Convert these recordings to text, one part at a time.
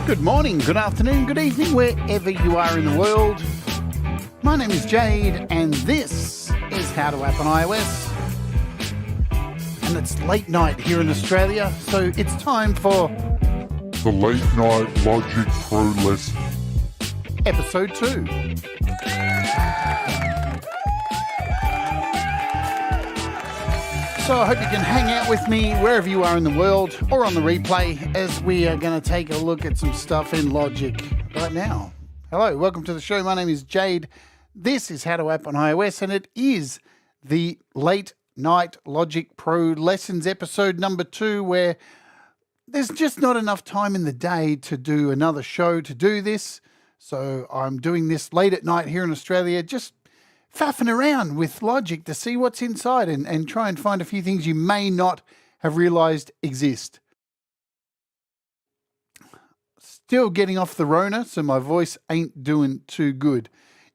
Good morning, good afternoon, good evening, wherever you are in the world. My name is Jade, and this is How to App on iOS. And it's late night here in Australia, so it's time for the Late Night Logic Pro Lesson. Episode 2. So I hope you can hang out with me wherever you are in the world or on the replay as we are going to take a look at some stuff in Logic right now. Hello, welcome to the show. My name is Jade. This is How to App on iOS, and it is the Late Night Logic Pro Lessons episode number 2, where there's just not enough time in the day to do another show to do this. So I'm doing this late at night here in Australia, just faffing around with Logic to see what's inside and try and find a few things you may not have realized exist. Still getting off the Rona, so my voice ain't doing too good.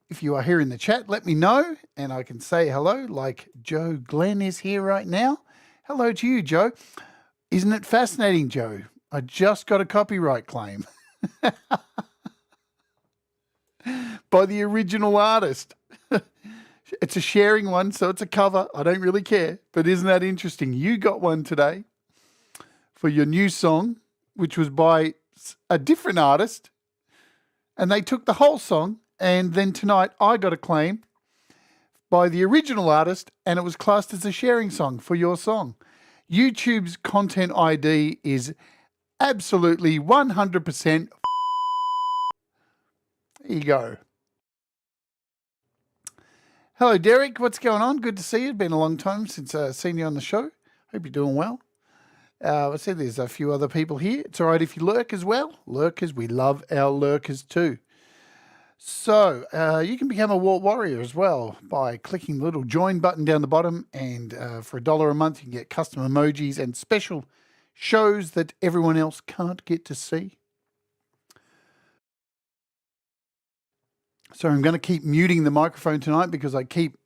If you are here in the chat, let me know, and I can say hello, like Joe Glenn is here right now. Hello to you, Joe. Isn't it fascinating, Joe? I just got a copyright claim by the original artist. It's a sharing one, so it's a cover. I don't really care, but isn't that interesting? You got one today for your new song, which was by a different artist, and they took the whole song, and then tonight I got a claim by the original artist, and it was classed as a sharing song for your song. YouTube's content ID is absolutely 100%. There you go. Hello, Derek. What's going on? Good to see you. It's been a long time since I've seen you on the show. Hope you're doing well. I see there's a few other people here. It's all right if you lurk as well. Lurkers, we love our lurkers too. So you can become a War Warrior as well by clicking the little join button down the bottom. And for $1 a month, you can get custom emojis and special shows that everyone else can't get to see. So I'm going to keep muting the microphone tonight because I keep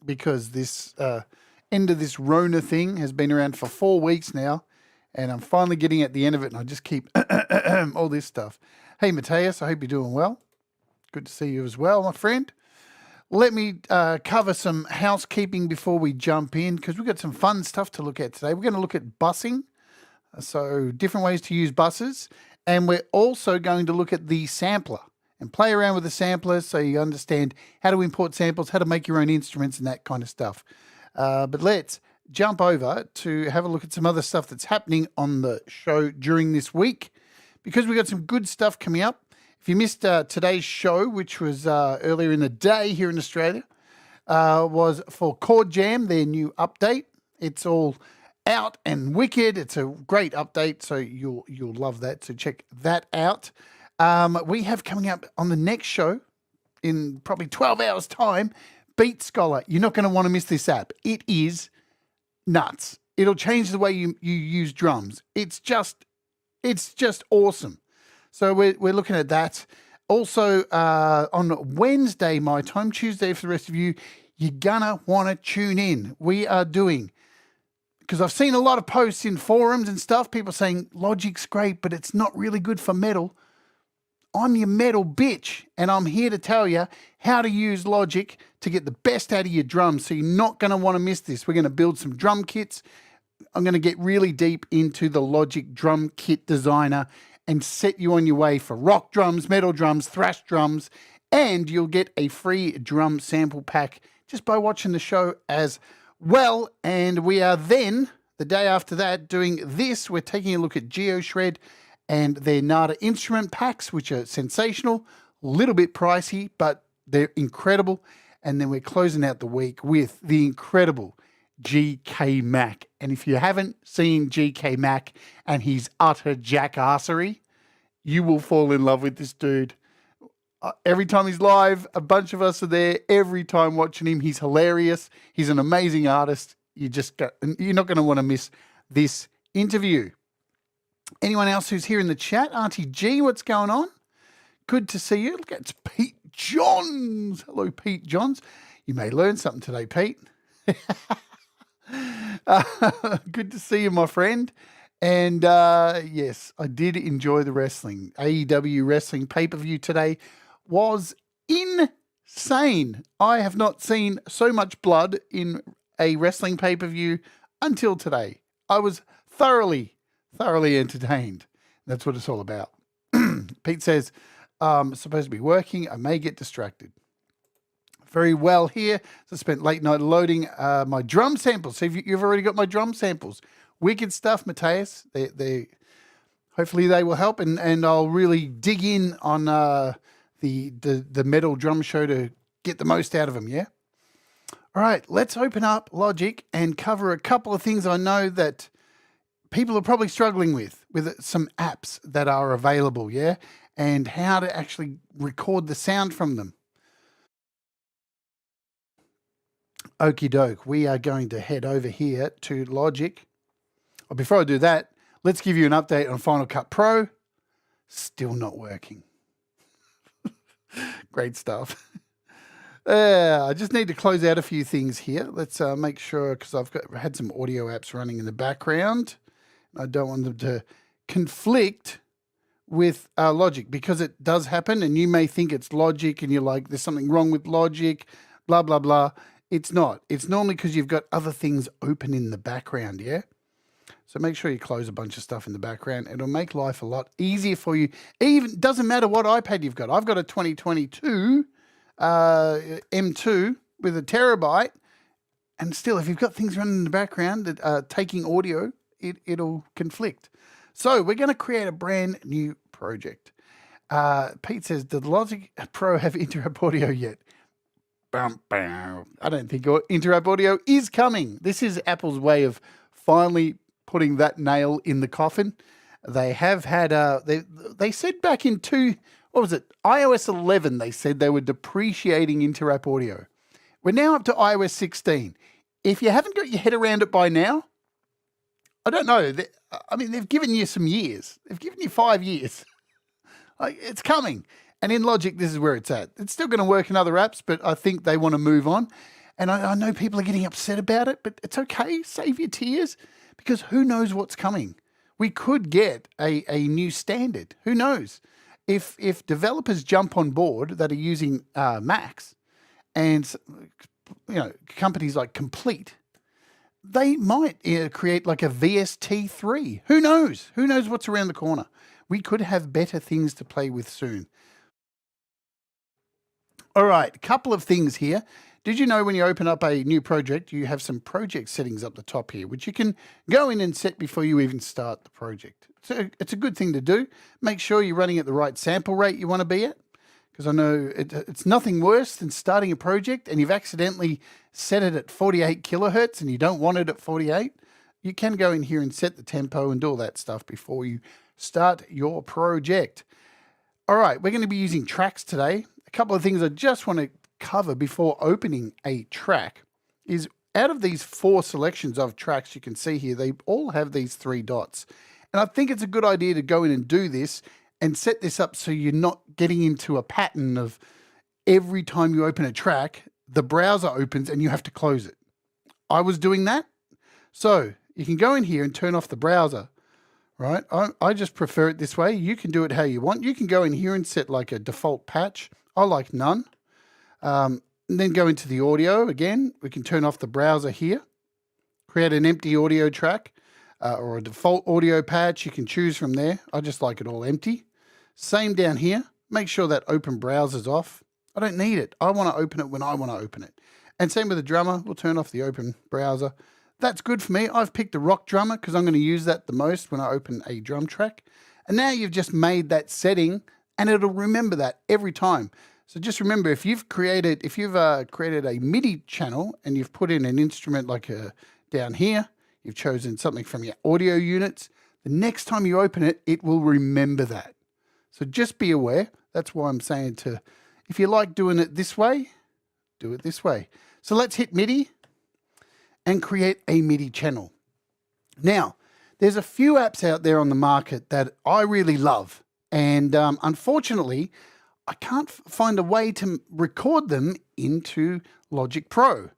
because this end of this Rona thing has been around for 4 weeks now, and I'm finally getting at the end of it, and I just keep all this stuff. Hey, Mateus, I hope you're doing well. Good to see you as well, my friend. Let me cover some housekeeping before we jump in, because we've got some fun stuff to look at today. We're going to look at busing, so different ways to use buses, and we're also going to look at the sampler and play around with the sampler so you understand how to import samples, how to make your own instruments and that kind of stuff. But let's jump over to have a look at some other stuff that's happening on the show during this week, because we've got some good stuff coming up. If you missed today's show, which was earlier in the day here in Australia, was for Chord Jam, their new update. It's all out and wicked. It's a great update, so you'll love that. So check that out. We have coming up on the next show in probably 12 hours time, Beat Scholar. You're not going to want to miss this app. It is nuts. It'll change the way you use drums. It's just awesome. So we're looking at that. Also on Wednesday, my time, Tuesday for the rest of you, you're gonna want to tune in. We are doing, because I've seen a lot of posts in forums and stuff, people saying Logic's great, but it's not really good for metal. I'm your metal bitch, and I'm here to tell you how to use Logic to get the best out of your drums, so you're not going to want to miss this. We're going to build some drum kits. I'm going to get really deep into the Logic drum kit designer and set you on your way for rock drums, metal drums, thrash drums, and you'll get a free drum sample pack just by watching the show as well. And we are then, the day after that, doing this. We're taking a look at GeoShred and their NADA instrument packs, which are sensational, a little bit pricey, but they're incredible. And then we're closing out the week with the incredible GK Mac. And if you haven't seen GK Mac and his utter jackassery, you will fall in love with this dude. Every time he's live, a bunch of us are there. Every time watching him, he's hilarious. He's an amazing artist. You're not going to want to miss this interview. Anyone else who's here in the chat? Auntie G, what's going on? Good to see you. Look, it's Pete Johns. Hello, Pete Johns. You may learn something today, Pete. Good to see you, my friend. And yes, I did enjoy the wrestling. AEW wrestling pay-per-view today was insane. I have not seen so much blood in a wrestling pay-per-view until today. I was thoroughly entertained. That's what it's all about. Pete says, supposed to be working. I may get distracted. Very well here. So I spent late night loading my drum samples. So you've already got my drum samples. Wicked stuff, Mateus. They hopefully they will help, and I'll really dig in on the metal drum show to get the most out of them, yeah? All right, let's open up Logic and cover a couple of things I know that people are probably struggling with some apps that are available, yeah? And how to actually record the sound from them. Okie doke, we are going to head over here to Logic. Oh, before I do that, let's give you an update on Final Cut Pro. Still not working. Great stuff. I just need to close out a few things here. Let's make sure, because I've had some audio apps running in the background. I don't want them to conflict with Logic, because it does happen, and you may think it's Logic and you're like, there's something wrong with Logic, blah, blah, blah. It's not. It's normally because you've got other things open in the background, yeah? So make sure you close a bunch of stuff in the background. It'll make life a lot easier for you. Even doesn't matter what iPad you've got. I've got a 2022 M2 with a terabyte, and still, if you've got things running in the background that are taking audio, it'll conflict. So we're going to create a brand new project. Pete says, did Logic Pro have interrupt audio yet? I don't think interrupt audio is coming. This is Apple's way of finally putting that nail in the coffin. They have had they said back in iOS 11, they said they were depreciating interrupt audio. We're now up to iOS 16. If you haven't got your head around it by now, I don't know. They've given you some years. They've given you 5 years. It's coming. And in Logic, this is where it's at. It's still going to work in other apps, but I think they want to move on. And I know people are getting upset about it, but it's okay. Save your tears, because who knows what's coming. We could get a new standard. Who knows? If developers jump on board that are using Macs, and companies like Complete, they might create like a VST3. Who knows? Who knows what's around the corner? We could have better things to play with soon. All right, a couple of things here. Did you know when you open up a new project, you have some project settings up the top here, which you can go in and set before you even start the project. So it's a good thing to do. Make sure you're running at the right sample rate you want to be at, because I know it's nothing worse than starting a project and you've accidentally set it at 48 kilohertz and you don't want it at 48. You can go in here and set the tempo and do all that stuff before you start your project. All right, we're going to be using tracks today. A couple of things I just want to cover before opening a track is, out of these 4 selections of tracks you can see here, they all have these 3 dots. And I think it's a good idea to go in and do this and set this up so you're not getting into a pattern of every time you open a track, the browser opens and you have to close it. I was doing that. So you can go in here and turn off the browser, right? I just prefer it this way. You can do it how you want. You can go in here and set like a default patch. I like none. And then go into the audio again. We can turn off the browser here, create an empty audio track or a default audio patch. You can choose from there. I just like it all empty. Same down here. Make sure that open browser's off. I don't need it. I want to open it when I want to open it. And same with the drummer. We'll turn off the open browser. That's good for me. I've picked a rock drummer because I'm going to use that the most when I open a drum track. And now you've just made that setting and it'll remember that every time. So just remember, if you've created a MIDI channel and you've put in an instrument like down here, you've chosen something from your audio units, the next time you open it, it will remember that. So just be aware. That's why I'm saying if you like doing it this way, do it this way. So let's hit MIDI and create a MIDI channel. Now, there's a few apps out there on the market that I really love. And unfortunately, I can't find a way to record them into Logic Pro.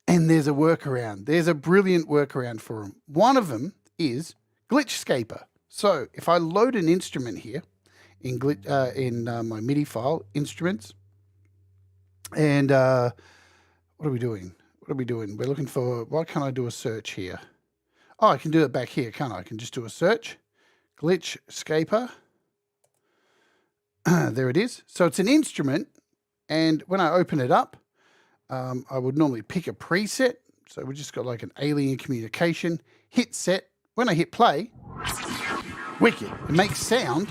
And there's a workaround. There's a brilliant workaround for them. One of them is GlitchScaper. So if I load an instrument here in my MIDI file, instruments, and what are we doing? What are we doing? We're looking for, why can't I do a search here? Oh, I can do it back here, can't I? I can just do a search. GlitchScaper. There it is. So it's an instrument, and when I open it up, I would normally pick a preset. So we just got like an alien communication, hit set. When I hit play, wicked, it makes sound.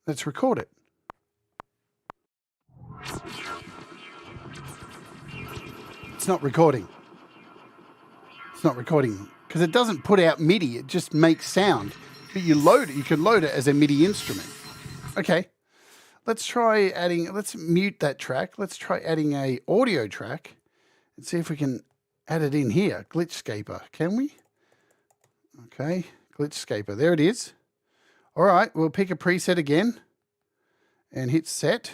Let's record it. It's not recording. It's not recording because it doesn't put out MIDI. It just makes sound. But you load it. You can load it as a MIDI instrument. Okay. Let's try adding, let's mute that track. Let's try adding a audio track and see if we can add it in here. GlitchScaper, can we? Okay, GlitchScaper, there it is. All right, we'll pick a preset again and hit set.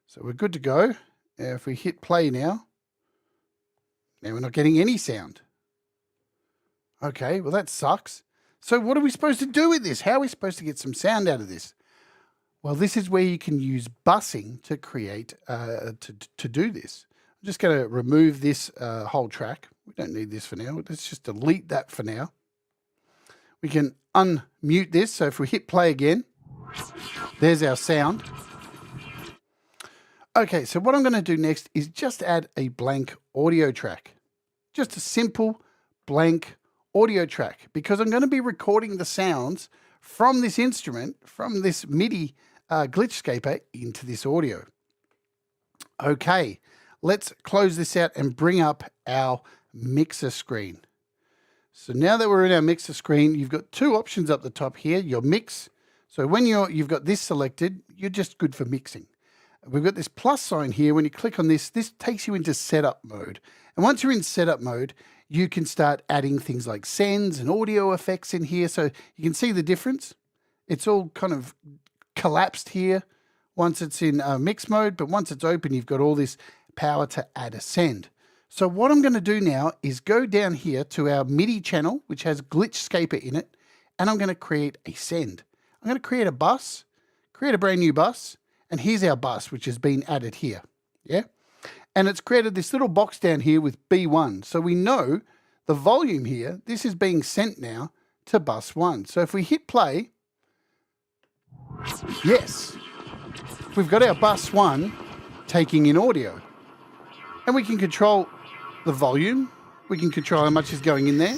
So we're good to go. If we hit play now we're not getting any sound. Okay, well that sucks. So what are we supposed to do with this? How are we supposed to get some sound out of this? Well, this is where you can use busing to create, to do this. I'm just going to remove this whole track. We don't need this for now. Let's just delete that for now. We can unmute this. So if we hit play again, there's our sound. Okay, so what I'm going to do next is just add a blank audio track. Just a simple blank audio track, because I'm going to be recording the sounds from this instrument, from this MIDI GlitchScaper into this audio. Okay, let's close this out and bring up our mixer screen. So now that we're in our mixer screen, you've got two options up the top here, your mix. So when you've got this selected, you're just good for mixing. We've got this plus sign here. When you click on this, this takes you into setup mode. And once you're in setup mode, you can start adding things like sends and audio effects in here. So you can see the difference. It's all kind of collapsed here once it's in mix mode, but once it's open, you've got all this power to add a send. So what I'm going to do now is go down here to our MIDI channel, which has GlitchScaper in it, and I'm going to create a send. I'm going to create a bus, create a brand new bus, and here's our bus, which has been added here. Yeah. And it's created this little box down here with B1. So we know the volume here, this is being sent now to bus 1. So if we hit play, yes, we've got our bus 1 taking in audio. And we can control the volume. We can control how much is going in there.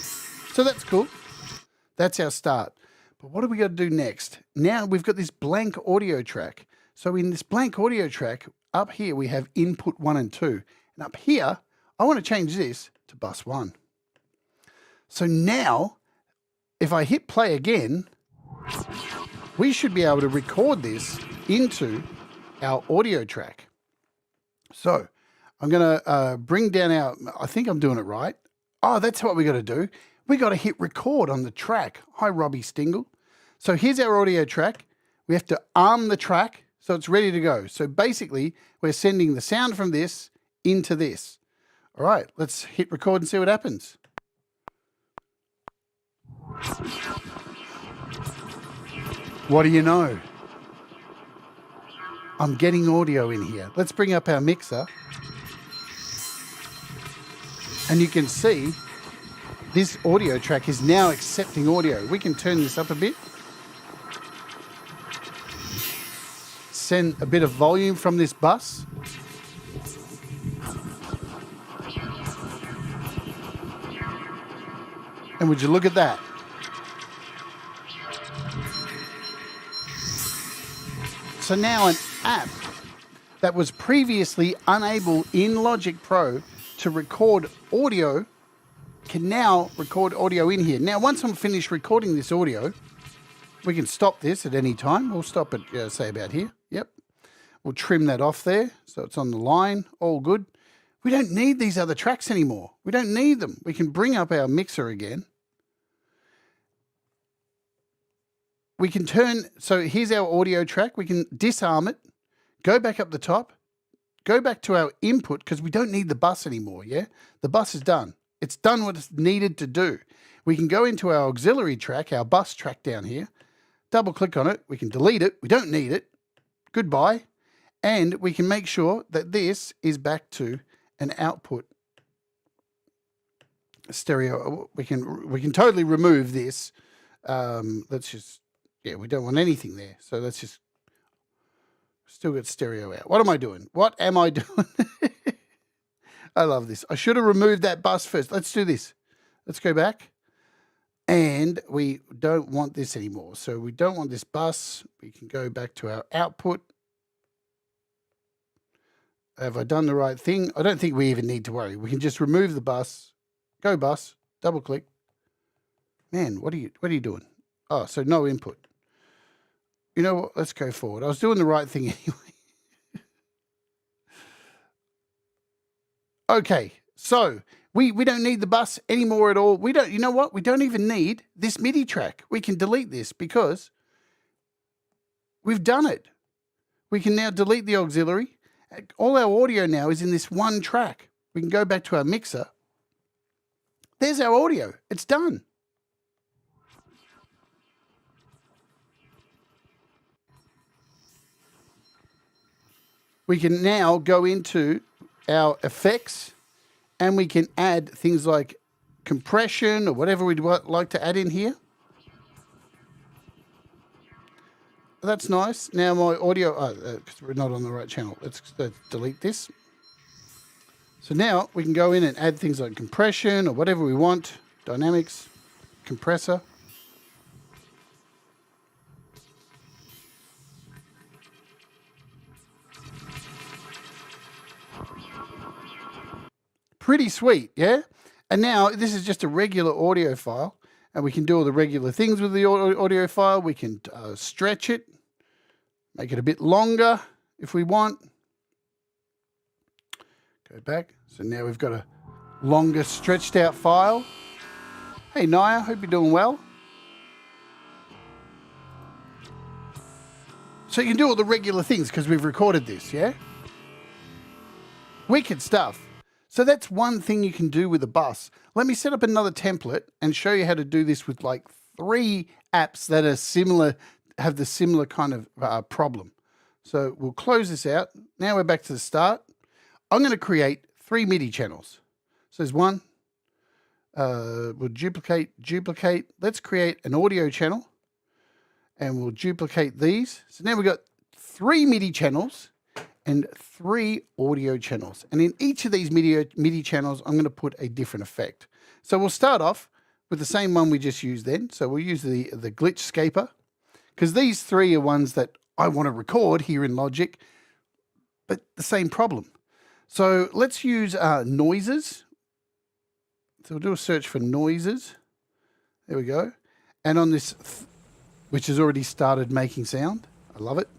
So that's cool. That's our start. But what do we got to do next? Now we've got this blank audio track. So in this blank audio track, up here we have input 1 and 2. And up here, I want to change this to bus 1. So now, if I hit play again, we should be able to record this into our audio track. So I'm going to bring down our, I think I'm doing it right. Oh, that's what we got to do. We got to hit record on the track. Hi, Robbie Stingle. So here's our audio track. We have to arm the track so it's ready to go. So basically, we're sending the sound from this into this. All right, let's hit record and see what happens. What do you know? I'm getting audio in here. Let's bring up our mixer. And you can see this audio track is now accepting audio. We can turn this up a bit. Send a bit of volume from this bus. And would you look at that? So now an app that was previously unable in Logic Pro to record audio can now record audio in here. Now, once I'm finished recording this audio, we can stop this at any time. We'll stop at, say, about here. Yep. We'll trim that off there so it's on the line. All good. We don't need these other tracks anymore. We don't need them. We can bring up our mixer again. we can turn, so here's our audio track. We can disarm it, go back up the top, go back to our input because we don't need the bus anymore, yeah? The bus is done. It's done what it's needed to do. We can go into our auxiliary track, our bus track down here, double click on it. We can delete it. We don't need it. Goodbye. And we can make sure that this is back to an output stereo. We can totally remove this. Let's just, yeah, we don't want anything there. So let's just, still got stereo out. What am I doing? What am I doing? I love this. I should have removed that bus first. Let's do this. Let's go back. And we don't want this anymore. So we don't want this bus. We can go back to our output. Have I done the right thing? I don't think we even need to worry. We can just remove the bus. Go bus. Double click. Man, what are you doing? Oh, so no input. You know what? Let's go forward. I was doing the right thing anyway. Okay, so we don't need the bus anymore at all. We don't, you know what? We don't even need this MIDI track. We can delete this because we've done it. We can now delete the auxiliary. All our audio now is in this one track. We can go back to our mixer. There's our audio. It's done. We can now go into our effects and we can add things like compression or whatever we'd like to add in here. That's nice. Now my audio, because we're not on the right channel. Let's delete this. So now we can go in and add things like compression or whatever we want. Dynamics, compressor. Pretty sweet, yeah? And now this is just a regular audio file, and we can do all the regular things with the audio file. We can stretch it, make it a bit longer if we want. Go back. So now we've got a longer stretched out file. Hey, Naya, hope you're doing well. So you can do all the regular things because we've recorded this, yeah? Wicked stuff. So that's one thing you can do with a bus. Let me set up another template and show you how to do this with like 3 apps that are similar, have the similar kind of problem. So we'll close this out. Now we're back to the start. I'm going to create 3 MIDI channels. So there's one. We'll duplicate. Let's create an audio channel and we'll duplicate these. So now we've got 3 MIDI channels and 3 audio channels. And in each of these MIDI channels, I'm going to put a different effect. So we'll start off with the same one we just used then. So we'll use the glitch scaper because these 3 are ones that I want to record here in Logic, but the same problem. So let's use noises. So we'll do a search for noises. There we go. And on this, which has already started making sound. I love it.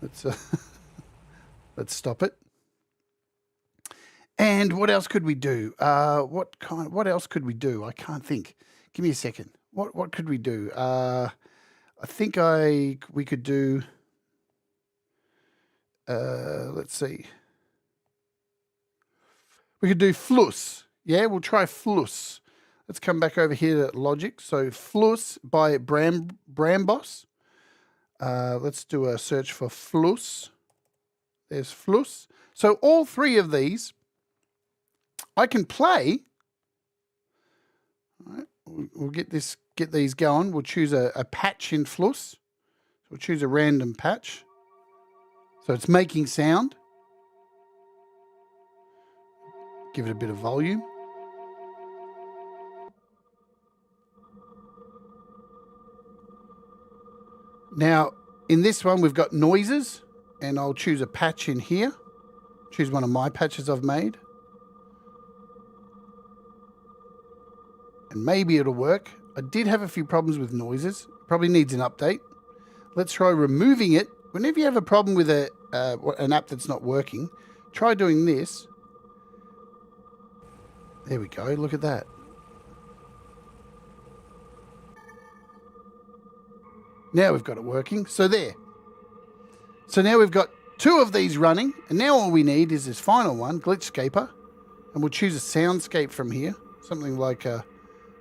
Let's stop it. And what else could we do? What else could we do? I can't think. Give me a second. What could we do? I think we could do. Let's see. We could do fluss. Yeah, we'll try fluss. Let's come back over here to Logic. So fluss by Brambos. Let's do a search for fluss. There's fluss. So all 3 of these I can play. All right, we'll get these going. We'll choose a patch in fluss. We'll choose a random patch. So it's making sound. Give it a bit of volume. Now, in this one, we've got noises, and I'll choose a patch in here. Choose one of my patches I've made. And maybe it'll work. I did have a few problems with noises. Probably needs an update. Let's try removing it. Whenever you have a problem with an app that's not working, try doing this. There we go. Look at that. Now we've got it working. So there. So now we've got 2 of these running, and now all we need is this final one, Glitchscaper, and we'll choose a soundscape from here, something like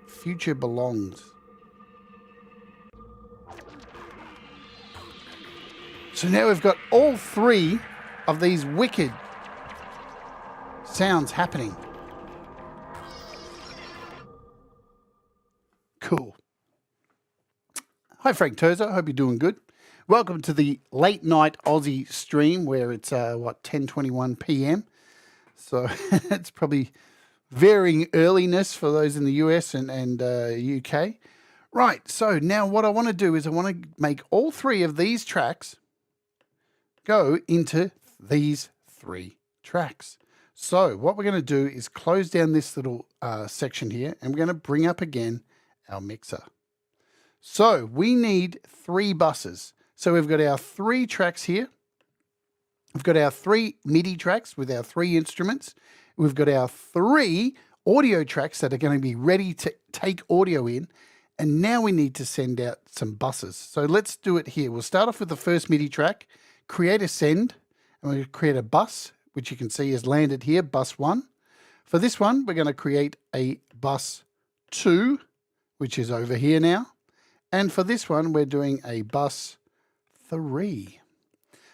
Future Belongs. So now we've got all 3 of these wicked sounds happening. Cool. Hi, Frank Tozer. Hope you're doing good. Welcome to the late night Aussie stream where it's, 10:21 p.m. So it's probably varying earliness for those in the US and UK. Right, so now what I want to do is I want to make all 3 of these tracks go into these 3 tracks. So what we're going to do is close down this little section here, and we're going to bring up again our mixer. So we need 3 buses. So we've got our 3 tracks here. We've got our 3 MIDI tracks with our 3 instruments. We've got our 3 audio tracks that are going to be ready to take audio in. And now we need to send out some buses. So let's do it here. We'll start off with the first MIDI track, create a send, and we'll create a bus, which you can see is landed here, bus 1. For this one, we're going to create a bus 2, which is over here now. And for this one, we're doing a bus 3.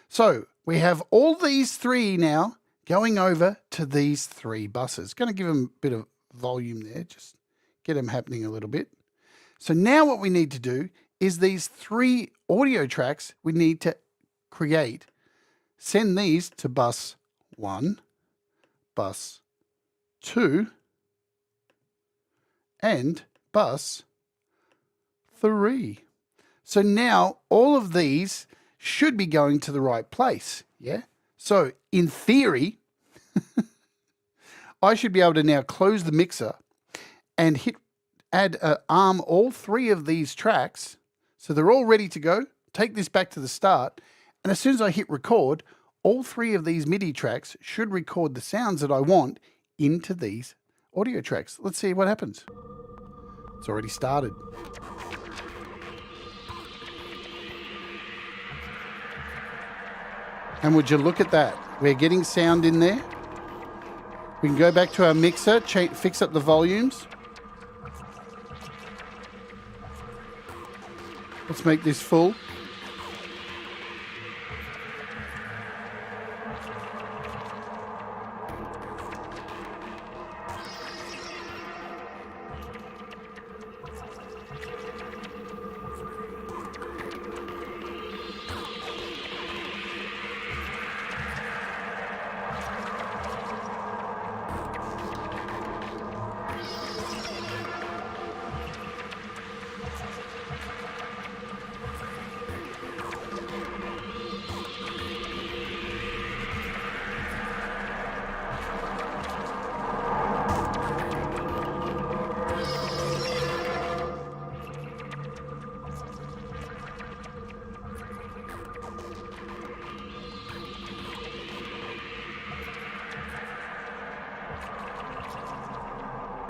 So we have all these 3 now going over to these 3 buses. Going to give them a bit of volume there, just get them happening a little bit. So now what we need to do is these 3 audio tracks we need to create. Send these to bus 1, bus 2, and bus 3. So now all of these should be going to the right place, yeah? So in theory, I should be able to now close the mixer and arm all 3 of these tracks so they're all ready to go. Take this back to the start, and as soon as I hit record, all 3 of these MIDI tracks should record the sounds that I want into these audio tracks. Let's see what happens. It's already started. And would you look at that? We're getting sound in there. We can go back to our mixer, fix up the volumes. Let's make this full.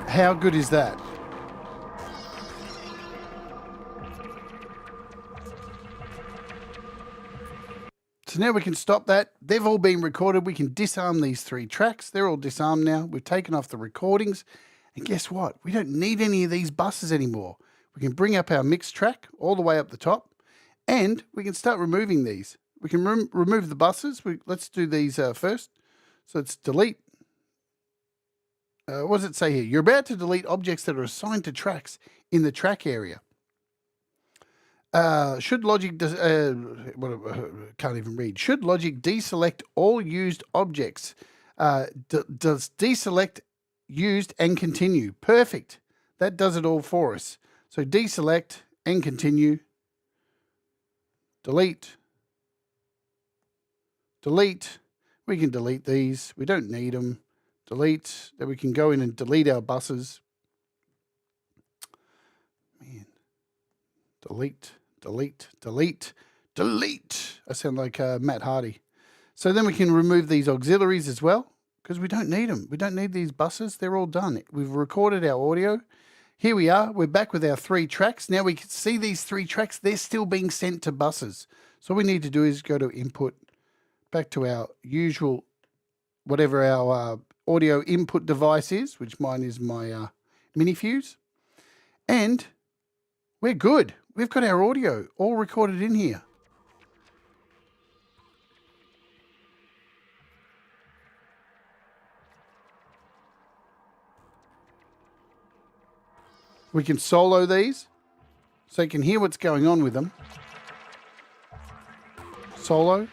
How good is that? So now we can stop that. They've all been recorded. We can disarm these 3 tracks. They're all disarmed now. We've taken off the recordings. And guess what? We don't need any of these buses anymore. We can bring up our mix track all the way up the top, and we can start removing these. We can remove the buses. Let's do these first. So it's delete. What does it say here? You're about to delete objects that are assigned to tracks in the track area. Should Logic can't even read. Should Logic deselect all used objects? Does deselect used and continue? Perfect. That does it all for us. So deselect and continue. Delete. Delete. We can delete these. We don't need them. Delete. Then we can go in and delete our buses. Man. Delete. Delete. Delete. Delete. I sound like Matt Hardy. So then we can remove these auxiliaries as well, because we don't need them. We don't need these buses. They're all done. We've recorded our audio. here we are. We're back with our 3 tracks. Now we can see these 3 tracks. They're still being sent to buses. So all we need to do is go to input, back to our usual, whatever our audio input device is, which mine is my mini fuse. And we're good. We've got our audio all recorded in here. We can solo these so you can hear what's going on with them. Solo.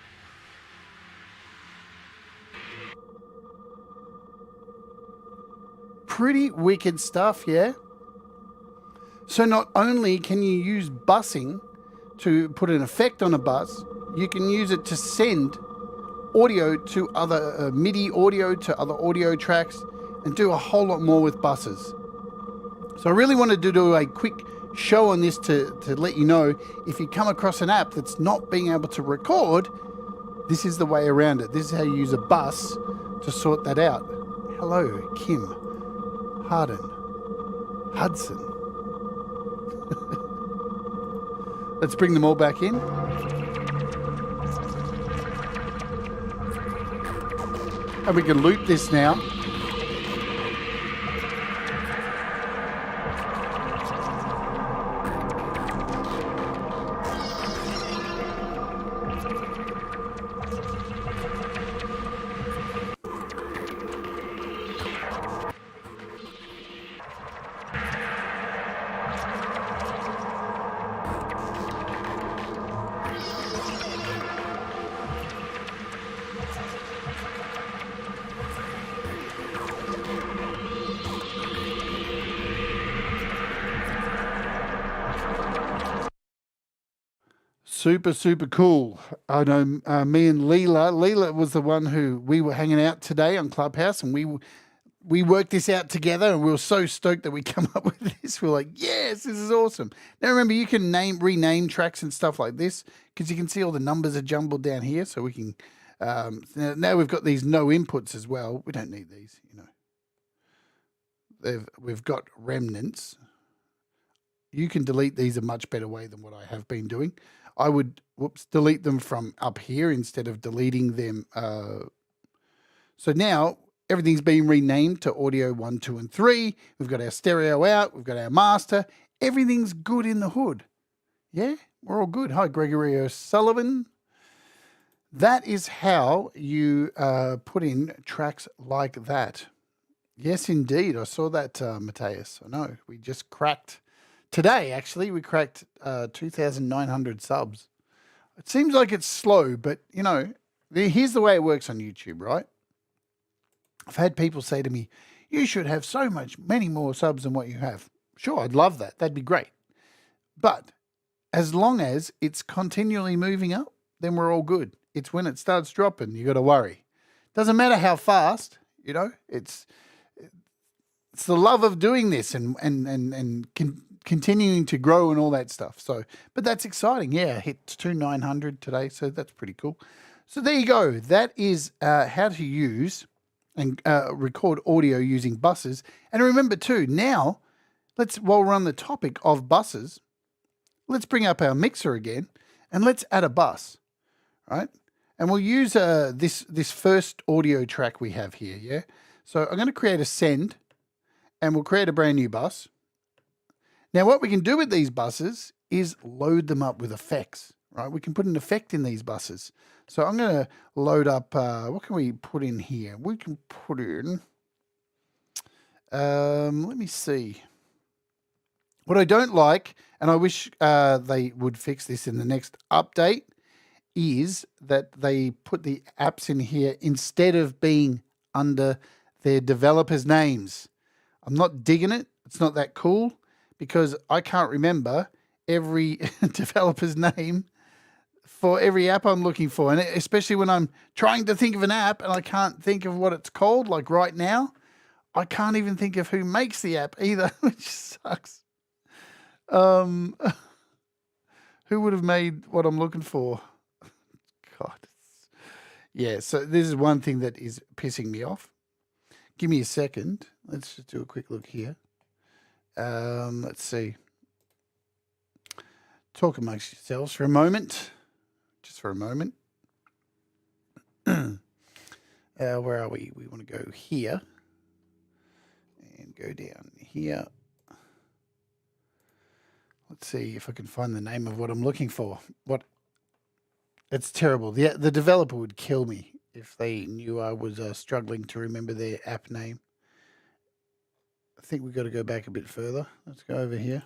Pretty wicked stuff, yeah? So not only can you use busing to put an effect on a bus, you can use it to send audio to other MIDI audio to other audio tracks and do a whole lot more with buses. So I really wanted to do a quick show on this to let you know if you come across an app that's not being able to record, this is the way around it. This is how you use a bus to sort that out. Hello, Kim, Harden, Hudson. Let's bring them all back in. And we can loop this now. Super cool. I know me and Leela was the one who we were hanging out today on Clubhouse, and we worked this out together, and we were so stoked that we come up with this. We're like, yes, this is awesome. Now remember, you can rename tracks and stuff like this because you can see all the numbers are jumbled down here. So we can now we've got these no inputs as well. We don't need these, you know. We've got remnants. You can delete these a much better way than what I have been doing. I would, delete them from up here instead of deleting them. So now everything's been renamed to audio 1, 2, and 3. We've got our stereo out. We've got our master. Everything's good in the hood. Yeah, we're all good. Hi, Gregory O'Sullivan. That is how you put in tracks like that. Yes, indeed. I saw that, Mateus. I know. We just cracked. Today, actually, we cracked 2,900 subs. It seems like it's slow, but, you know, here's the way it works on YouTube, right? I've had people say to me, you should have many more subs than what you have. Sure, I'd love that. That'd be great. But as long as it's continually moving up, then we're all good. It's when it starts dropping, you got to worry. Doesn't matter how fast, you know, it's the love of doing this and continuing to grow and all that stuff. So, but that's exciting. Yeah, hit 2,900 today, so that's pretty cool. So there you go. That is how to use and record audio using buses. And remember too, now, while we're on the topic of buses, let's bring up our mixer again and let's add a bus, right? And we'll use this first audio track we have here, yeah? So I'm going to create a send and we'll create a brand new bus. Now, what we can do with these buses is load them up with effects, right? We can put an effect in these buses. So I'm going to load up, what can we put in here? We can put in, let me see. What I don't like, and I wish they would fix this in the next update, is that they put the apps in here instead of being under their developers' names. I'm not digging it. It's not that cool. Because I can't remember every developer's name for every app I'm looking for. And especially when I'm trying to think of an app and I can't think of what it's called, like right now, I can't even think of who makes the app either, which sucks. Who would have made what I'm looking for? God. Yeah, so this is one thing that is pissing me off. Give me a second. Let's just do a quick look here. Let's see. Talk amongst yourselves for a moment. Just for a moment. Where are we? We want to go here. And go down here. Let's see if I can find the name of what I'm looking for. It's terrible. The developer would kill me if they knew I was struggling to remember their app name. I think we've got to go back a bit further. Let's go over here.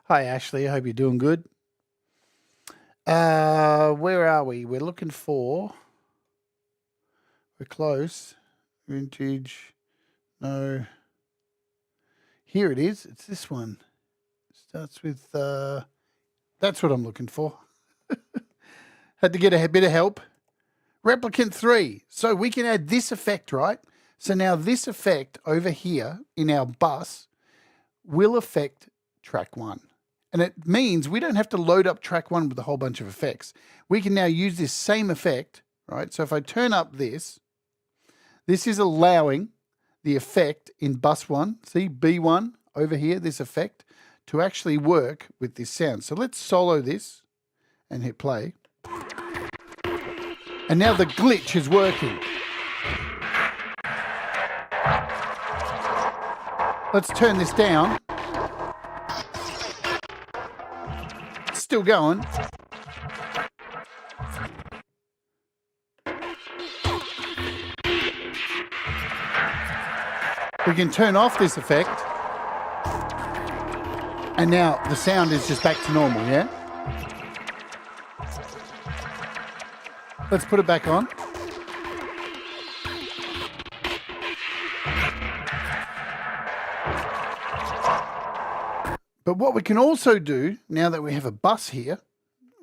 Hi, Ashley. I hope you're doing good. Where are we? We're looking for... We're close. Vintage. No. Here it is. It's this one. Starts with... that's what I'm looking for. Had to get a bit of help. Replicant 3. So we can add this effect, right? So now this effect over here in our bus will affect track 1. And it means we don't have to load up track 1 with a whole bunch of effects. We can now use this same effect, right? So if I turn up this is allowing the effect in bus 1, see B1 over here, this effect, to actually work with this sound. So let's solo this and hit play. And now the glitch is working. Let's turn this down. It's still going. We can turn off this effect. And now the sound is just back to normal, yeah? Let's put it back on. But what we can do, now that we have a bus here,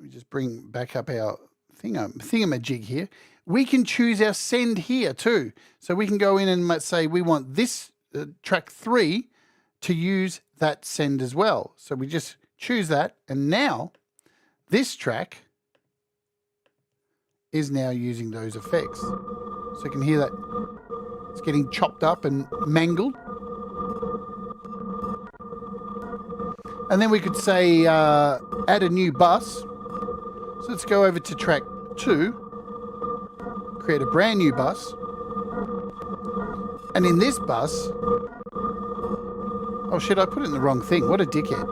we just bring back up our thingamajig here, we can choose our send here too. So we can go in and say we want this track 3 to use that send as well. So we just choose that, and now this track is now using those effects. So you can hear that it's getting chopped up and mangled. And then we could say add a new bus. So let's go over to track 2, create a brand new bus. And in this bus, oh shit, I put it in the wrong thing. What a dickhead.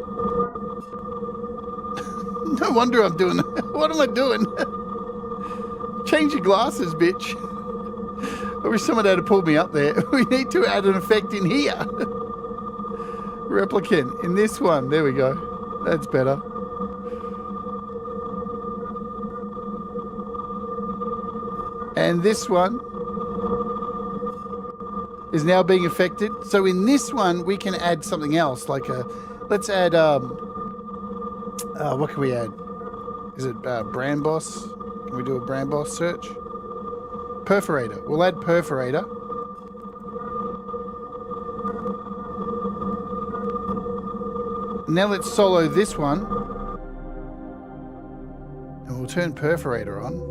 No wonder I'm doing that. What am I doing? Change your glasses, bitch. I wish someone had to pull me up there. We need to add an effect in here. Replicant in this one. There we go. That's better. And this one is now being affected. So in this one, we can add something else, like let's add, what can we add? Is it brand boss? Can we do a brand boss search? Perforator. We'll add perforator. Now let's solo this one. And we'll turn perforator on.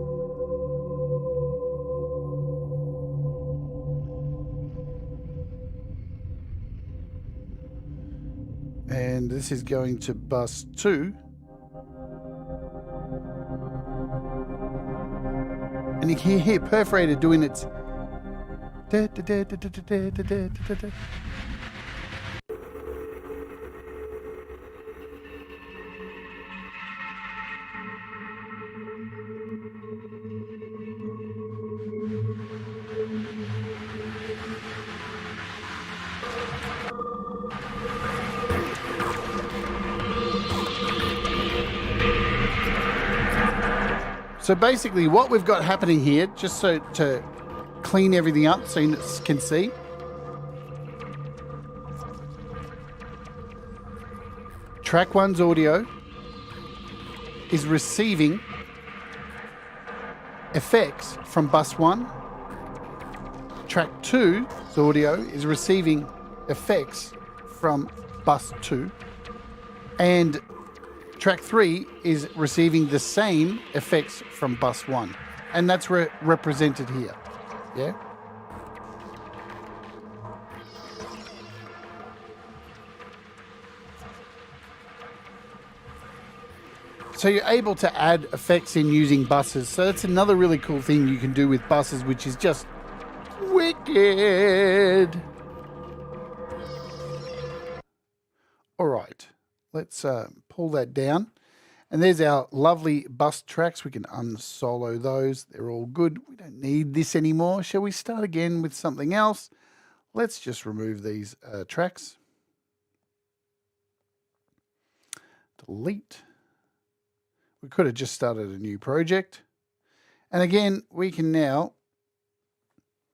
And this is going to bus 2. And you can hear perforator doing its... So basically what we've got happening here, just so to clean everything up so you can see. Track 1's audio is receiving effects from bus 1. Track 2's audio is receiving effects from bus 2. And track 3 is receiving the same effects from bus 1. And that's represented here. Yeah? So you're able to add effects in using buses. So that's another really cool thing you can do with buses, which is just wicked. All right, let's pull that down. And there's our lovely bus tracks. We can unsolo those. They're all good. We don't need this anymore. Shall we start again with something else? Let's just remove these tracks. Delete. We could have just started a new project. And again, we can now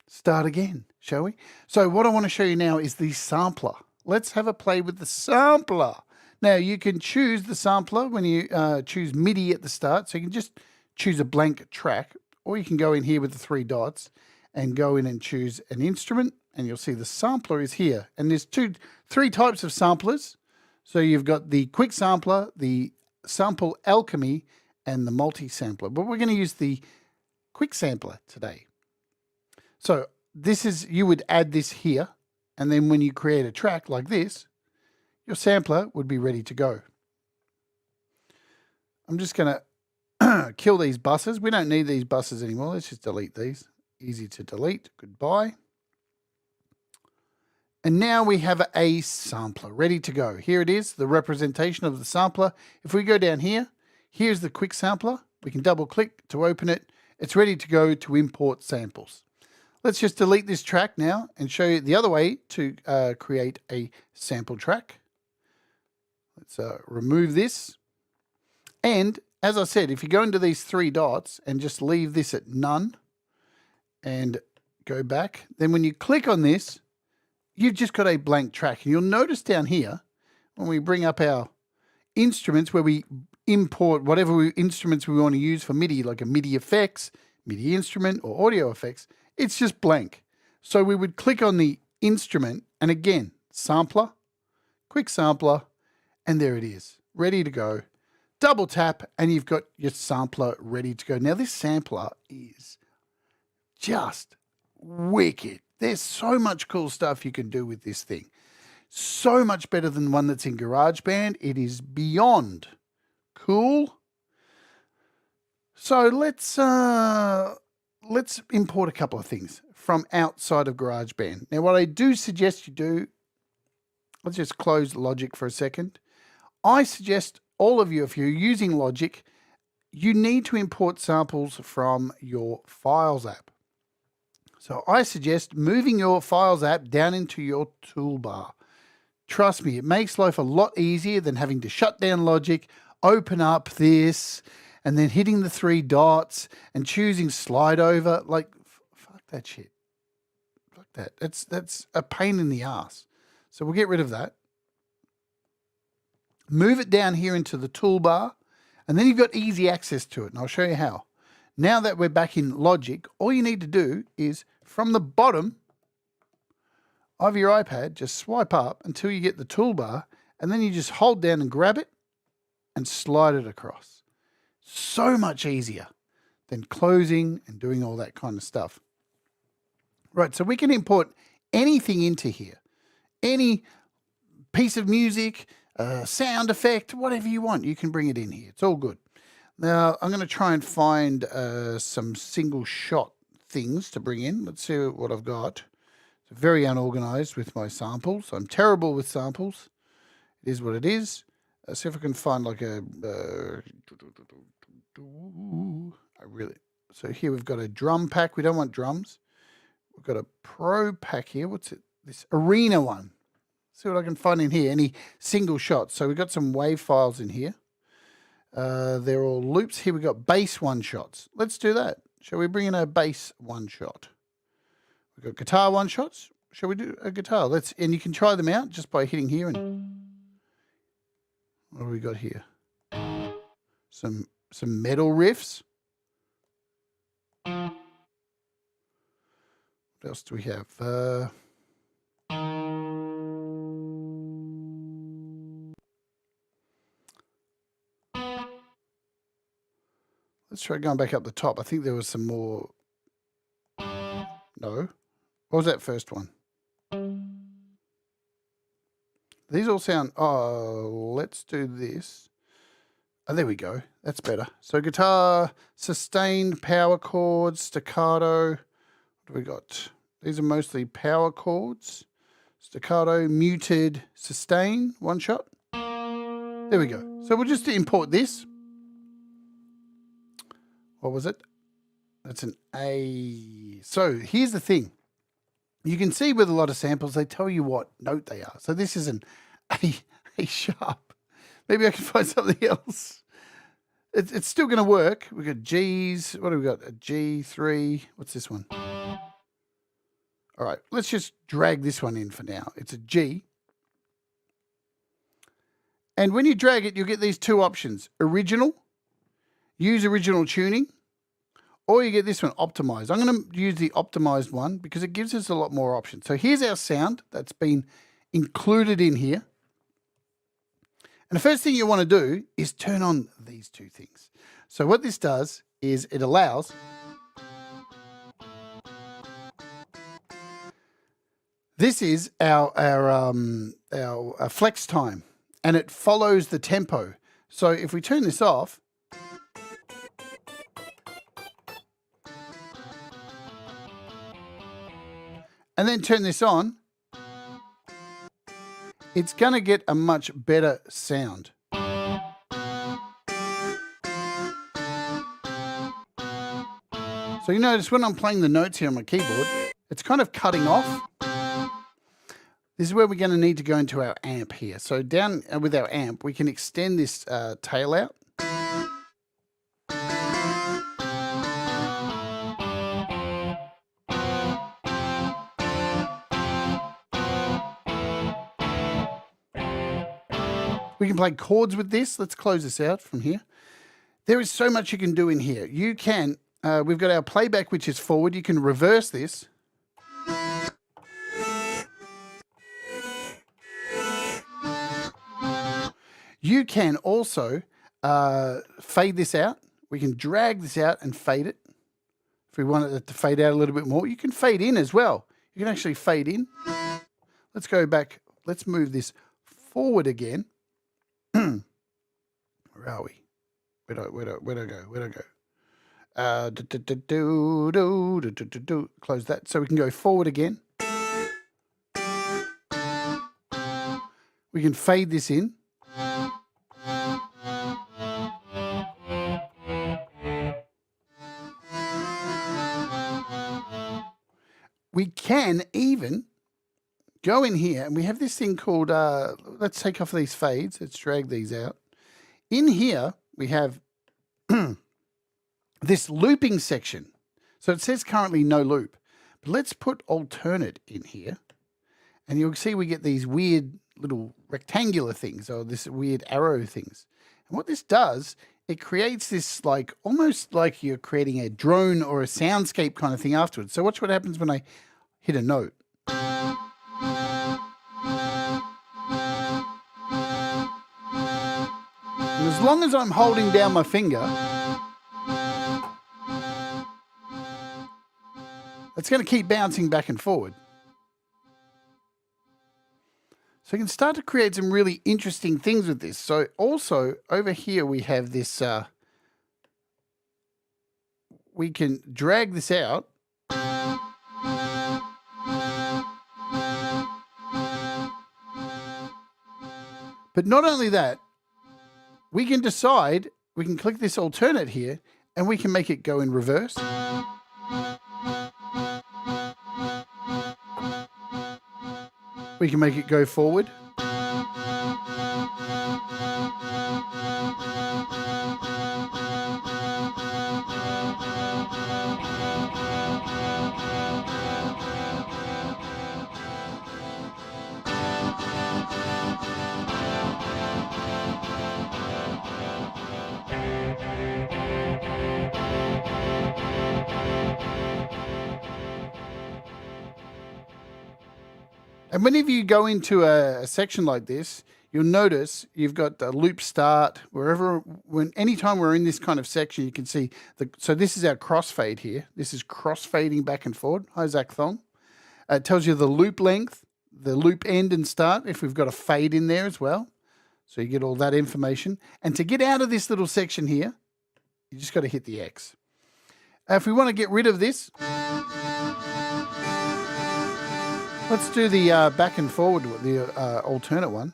start again, shall we? So what I want to show you now is the sampler. Let's have a play with the sampler. Now, you can choose the sampler when you choose MIDI at the start. So you can just choose a blank track, or you can go in here with the 3 dots and go in and choose an instrument, and you'll see the sampler is here. And there's 3 types of samplers. So you've got the quick sampler, the sample alchemy, and the multi-sampler. But we're going to use the quick sampler today. So this is, you would add this here, and then when you create a track like this, your sampler would be ready to go. I'm just going to kill these buses. We don't need these buses anymore. Let's just delete these. Easy to delete. Goodbye. And now we have a sampler ready to go. Here it is, the representation of the sampler. If we go down here, here's the quick sampler. We can double click to open it. It's ready to go to import samples. Let's just delete this track now and show you the other way to create a sample track. Let's remove this. And as I said, if you go into these 3 dots and just leave this at none and go back, then when you click on this, you've just got a blank track. And you'll notice down here, when we bring up our instruments where we import whatever instruments we want to use for MIDI, like a MIDI effects, MIDI instrument, or audio effects, it's just blank. So we would click on the instrument, and again, sampler, quick sampler, and there it is, ready to go. Double tap, and you've got your sampler ready to go. Now, this sampler is just wicked. There's so much cool stuff you can do with this thing. So much better than one that's in GarageBand. It is beyond cool. So let's import a couple of things from outside of GarageBand. Now, what I do suggest you do, let's just close Logic for a second. I suggest all of you, if you're using Logic, you need to import samples from your Files app. So I suggest moving your Files app down into your toolbar. Trust me, it makes life a lot easier than having to shut down Logic, open up this, and then hitting the 3 dots and choosing slide over. Like, fuck that shit. Fuck that. That's a pain in the ass. So we'll get rid of that. Move it down here into the toolbar, and then you've got easy access to it, and I'll show you how. Now that we're back in Logic, all you need to do is from the bottom of your iPad, just swipe up until you get the toolbar, and then you just hold down and grab it and slide it across. So much easier than closing and doing all that kind of stuff. Right, so we can import anything into here. Any piece of music, sound effect, whatever you want, you can bring it in here. It's all good. Now, I'm going to try and find some single shot things to bring in. Let's see what I've got. It's very unorganized with my samples. I'm terrible with samples. It is what it is. Let's see if I can find like a... So here we've got a drum pack. We don't want drums. We've got a pro pack here. What's it? This arena one. See what I can find in here. Any single shots. So we've got some wave files in here. They're all loops. Here we've got bass one shots. Let's do that. Shall we bring in a bass one shot? We've got guitar one shots. Shall we do a guitar? And you can try them out just by hitting here. And what have we got here? Some metal riffs. What else do we have? Let's try going back up the top. I think there was some more. No. What was that first one? These all sound... Oh, let's do this. Oh, there we go. That's better. So guitar, sustained, power chords, staccato. What do we got? These are mostly power chords. Staccato, muted, sustain, one shot. There we go. So we'll just import this. What was it? That's an A. So here's the thing. You can see with a lot of samples, they tell you what note they are. So this is an A sharp. Maybe I can find something else. It's still going to work. We've got G's. What do we got? A G3. What's this one? All right, let's just drag this one in for now. It's a G. And when you drag it, you'll get these two options. Original, use original tuning, or you get this one, optimized. I'm going to use the optimized one because it gives us a lot more options. So here's our sound that's been included in here. And the first thing you want to do is turn on these two things. So what this does is it allows this is our flex time, and it follows the tempo. So if we turn this off, and then turn this on, it's going to get a much better sound. So you notice when I'm playing the notes here on my keyboard, it's kind of cutting off. This is where we're going to need to go into our amp here. So down with our amp, we can extend this tail out. We can play chords with this. Let's close this out from here. There is so much you can do in here. You can, we've got our playback, which is forward. You can reverse this. You can also fade this out. We can drag this out and fade it. If we want it to fade out a little bit more, you can fade in as well. You can actually fade in. Let's go back. Let's move this forward again. Where are we? Where'd I go? Close that. So we can go forward again. We can fade this in. We can even go in here, and we have this thing called, let's take off these fades. Let's drag these out. In here, we have this looping section. So it says currently no loop. But let's put alternate in here. And you'll see we get these weird little rectangular things, or this weird arrow things. And what this does, it creates this like, almost like you're creating a drone or a soundscape kind of thing afterwards. So watch what happens when I hit a note. And as long as I'm holding down my finger, it's going to keep bouncing back and forward. So you can start to create some really interesting things with this. So also over here we have this, we can drag this out. But not only that, we can decide, we can click this alternate here, and we can make it go in reverse. We can make it go forward. And whenever you go into a section like this, you'll notice you've got the loop start anytime we're in this kind of section, you can see so this is our crossfade here. This is crossfading back and forward. Hi, Zach Thong. It tells you the loop length, the loop end and start, if we've got a fade in there as well. So you get all that information. And to get out of this little section here, you just got to hit the X. If we want to get rid of this, let's do the back and forward, the alternate one.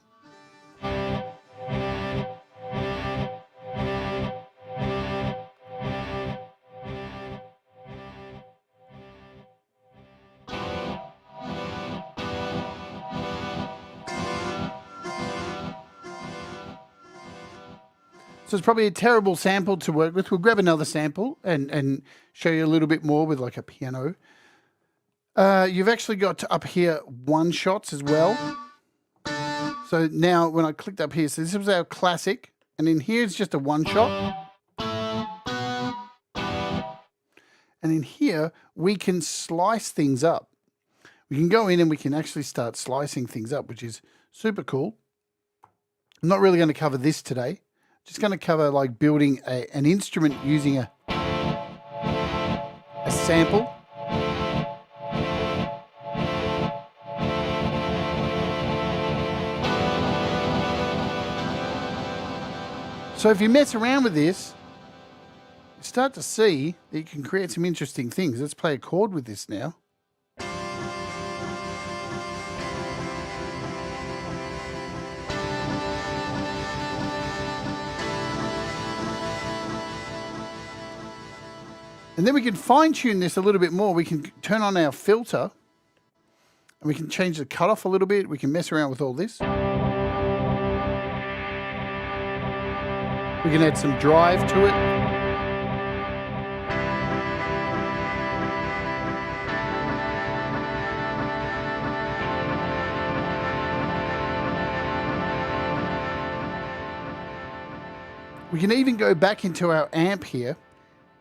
So it's probably a terrible sample to work with. We'll grab another sample and show you a little bit more with like a piano. You've actually got up here one shots as well. So now when I clicked up here, so this was our classic, and in here it's just a one shot. And in here, we can slice things up. We can go in and we can actually start slicing things up, which is super cool. I'm not really going to cover this today. Just going to cover like building an instrument using a sample. So if you mess around with this, you start to see that you can create some interesting things. Let's play a chord with this now. And then we can fine tune this a little bit more. We can turn on our filter and we can change the cutoff a little bit. We can mess around with all this. We can add some drive to it. We can even go back into our amp here.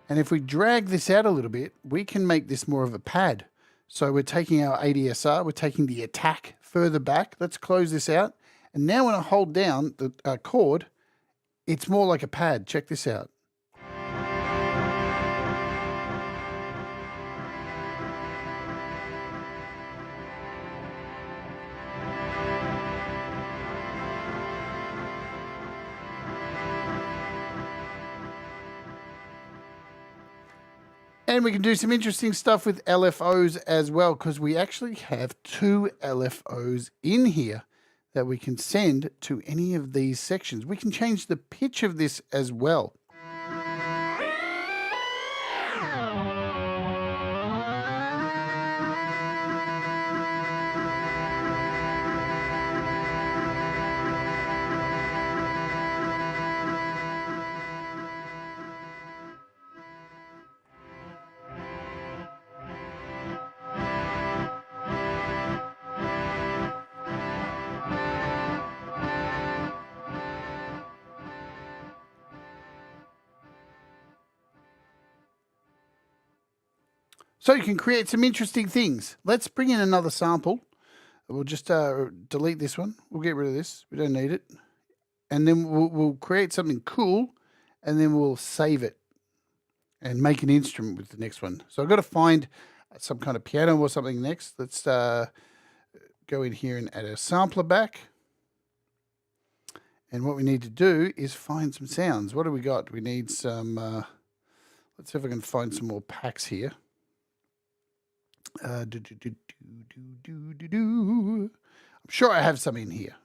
And if we drag this out a little bit, we can make this more of a pad. So we're taking our ADSR, we're taking the attack further back. Let's close this out. And now when I hold down the chord, it's more like a pad. Check this out. And we can do some interesting stuff with LFOs as well, because we actually have 2 LFOs in here that we can send to any of these sections. We can change the pitch of this as well. So you can create some interesting things. Let's bring in another sample. We'll just delete this one. We'll get rid of this. We don't need it. And then we'll create something cool, and then we'll save it and make an instrument with the next one. So I've got to find some kind of piano or something next. Let's go in here and add a sampler back. And what we need to do is find some sounds. What do we got? We need some, let's see if I can find some more packs here. I'm sure I have some in here.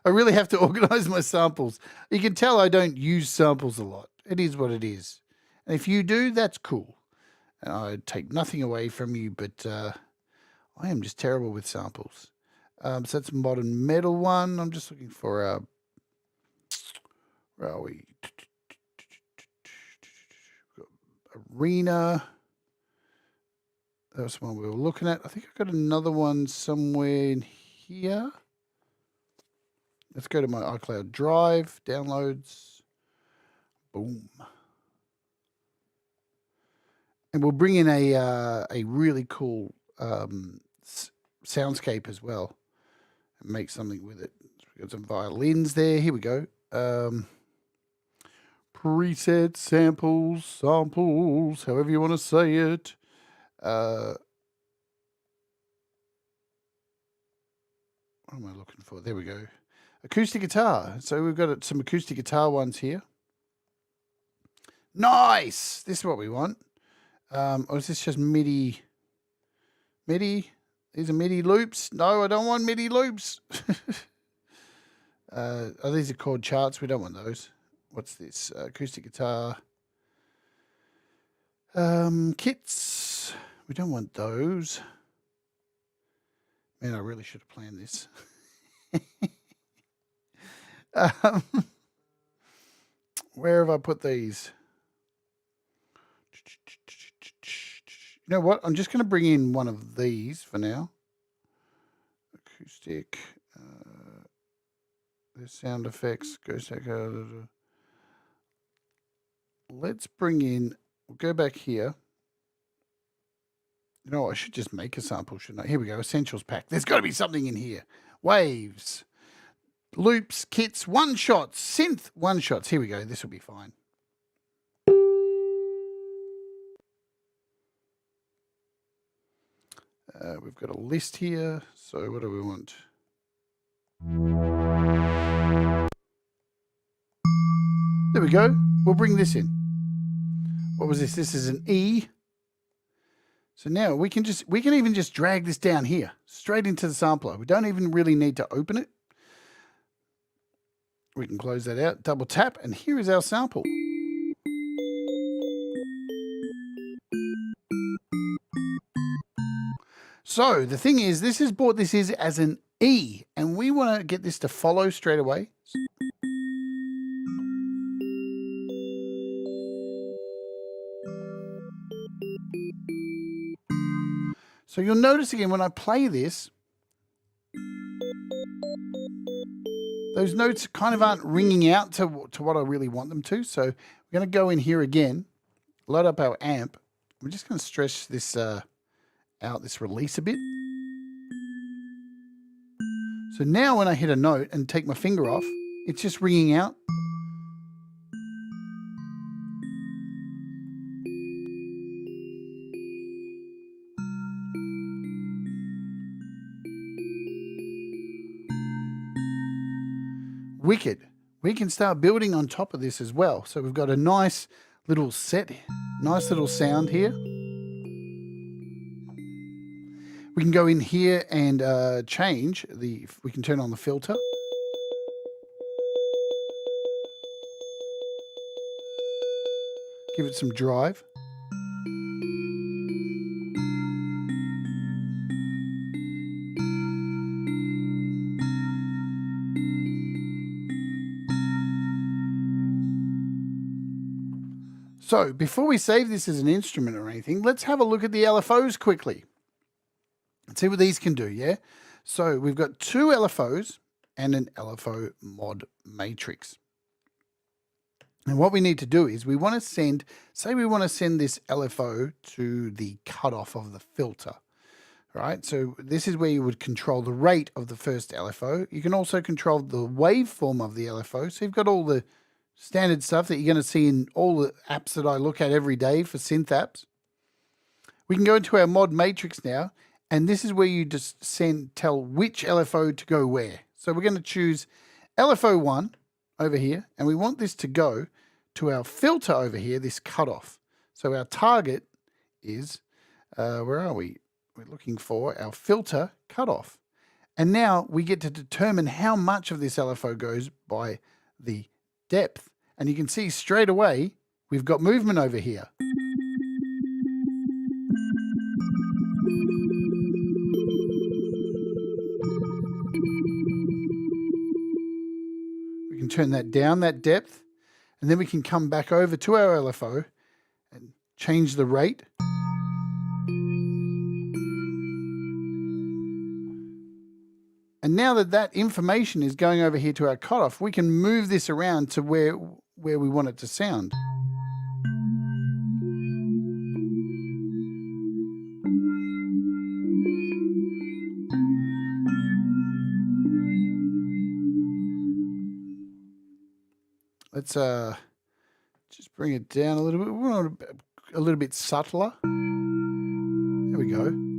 I really have to organize my samples. You can tell I don't use samples a lot. It is what it is. And if you do, that's cool. And I take nothing away from you, but I am just terrible with samples. So that's a modern metal one. I'm just looking for where are we? Arena. That's one we were looking at. I think I've got another one somewhere in here. Let's go to my iCloud Drive, downloads. Boom. And we'll bring in a really cool soundscape as well and make something with it. So we've got some violins there. Here we go. Presets, samples, however you want to say it. What am I looking for? There we go. Acoustic guitar. So we've got some acoustic guitar ones here. Nice. This is what we want. Or is this just MIDI? MIDI? These are MIDI loops. No, I don't want MIDI loops. These are chord charts. We don't want those. What's this? Acoustic guitar. Kits. We don't want those. Man, I really should have planned this. Where have I put these? You know what? I'm just going to bring in one of these for now. Acoustic. The sound effects. Let's bring in. We'll go back here. You know, I should just make a sample, shouldn't I? Here we go. Essentials pack. There's got to be something in here. Waves. Loops, kits, one-shots, synth one-shots. Here we go. This will be fine. We've got a list here. So what do we want? There we go. We'll bring this in. What was this? This is an E. So now we can even just drag this down here, straight into the sampler. We don't even really need to open it. We can close that out, double tap, and here is our sample. So the thing is, this is as an E, and we want to get this to follow straight away. So you'll notice again when I play this, those notes kind of aren't ringing out to what I really want them to. So we're going to go in here again, load up our amp. We're just going to stretch this out, this release a bit. So now when I hit a note and take my finger off, it's just ringing out. Wicked. We can start building on top of this as well. So we've got a nice little sound here. We can go in here and we can turn on the filter. Give it some drive. So before we save this as an instrument or anything, let's have a look at the LFOs quickly. Let's see what these can do, yeah? So we've got two LFOs and an LFO mod matrix. And what we need to do is we want to send this LFO to the cutoff of the filter, right? So this is where you would control the rate of the first LFO. You can also control the waveform of the LFO. So you've got all the standard stuff that you're going to see in all the apps that I look at every day for synth apps. We can go into our mod matrix now, and this is where you just tell which LFO to go where. So we're going to choose LFO1 over here, and we want this to go to our filter over here, this cutoff. So our target is, where are we? We're looking for our filter cutoff. And now we get to determine how much of this LFO goes by the depth. And you can see straight away, we've got movement over here. We can turn that down, that depth, and then we can come back over to our LFO and change the rate. And now that information is going over here to our cutoff, we can move this around to where we want it to sound. Let's just bring it down a little bit. We want it a little bit subtler. There we go.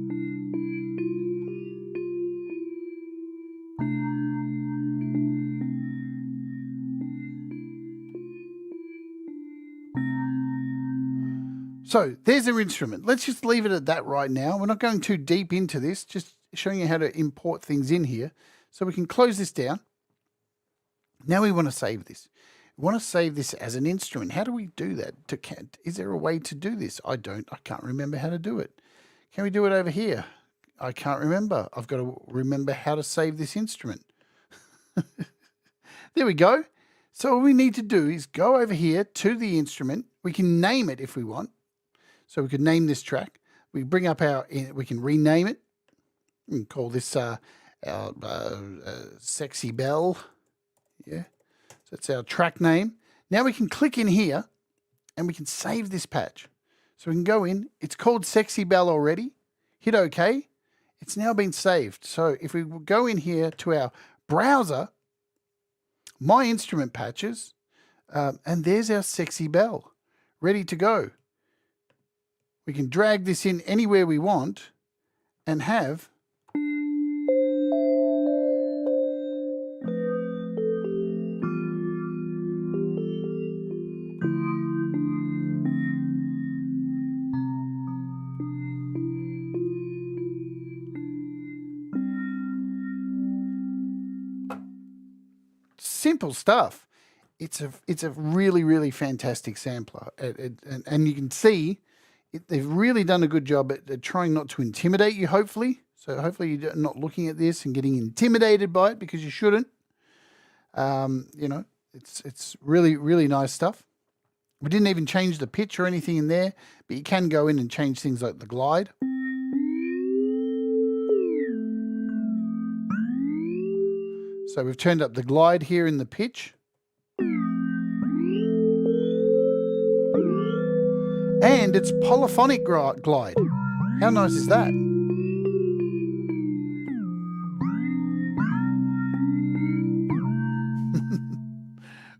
So there's our instrument. Let's just leave it at that right now. We're not going too deep into this, just showing you how to import things in here. So we can close this down. Now we want to save this. We want to save this as an instrument. How do we do that? Is there a way to do this? I can't remember how to do it. Can we do it over here? I can't remember. I've got to remember how to save this instrument. There we go. So all we need to do is go over here to the instrument. We can name it if we want. So we could name this track. We bring up we can rename it. We can call this our Sexy Bell. Yeah. So that's our track name. Now we can click in here and we can save this patch. So we can go in. It's called Sexy Bell already. Hit OK. It's now been saved. So if we go in here to our browser, My Instrument Patches, and there's our Sexy Bell ready to go. We can drag this in anywhere we want and have simple stuff. It's a really, really fantastic sampler. And you can see they've really done a good job at trying not to intimidate you, hopefully. So hopefully you're not looking at this and getting intimidated by it, because you shouldn't. You know, it's really, really nice stuff. We didn't even change the pitch or anything in there, but you can go in and change things like the glide. So we've turned up the glide here in the pitch. And it's polyphonic glide. How nice is that?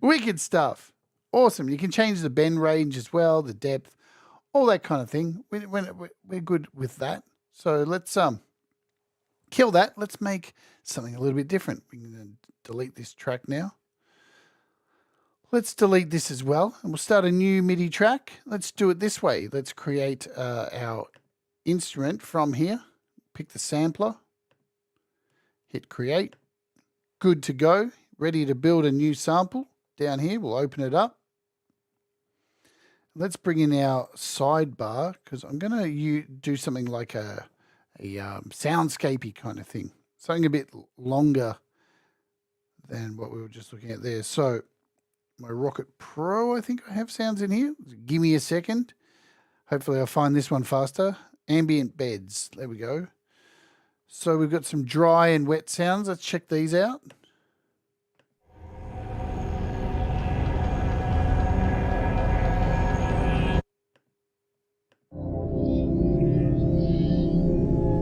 Wicked stuff. Awesome. You can change the bend range as well, the depth, all that kind of thing. We're good with that. So let's kill that. Let's make something a little bit different. We can delete this track now. Let's delete this as well, and we'll start a new MIDI track. Let's do it this way. Let's create our instrument from here. Pick the sampler. Hit create. Good to go. Ready to build a new sample. Down here, we'll open it up. Let's bring in our sidebar, because I'm going to do something like a soundscapey kind of thing. Something a bit longer than what we were just looking at there. So my Rocket Pro, I think I have sounds in here. Give me a second. Hopefully I'll find this one faster. Ambient beds. There we go. So we've got some dry and wet sounds. Let's check these out.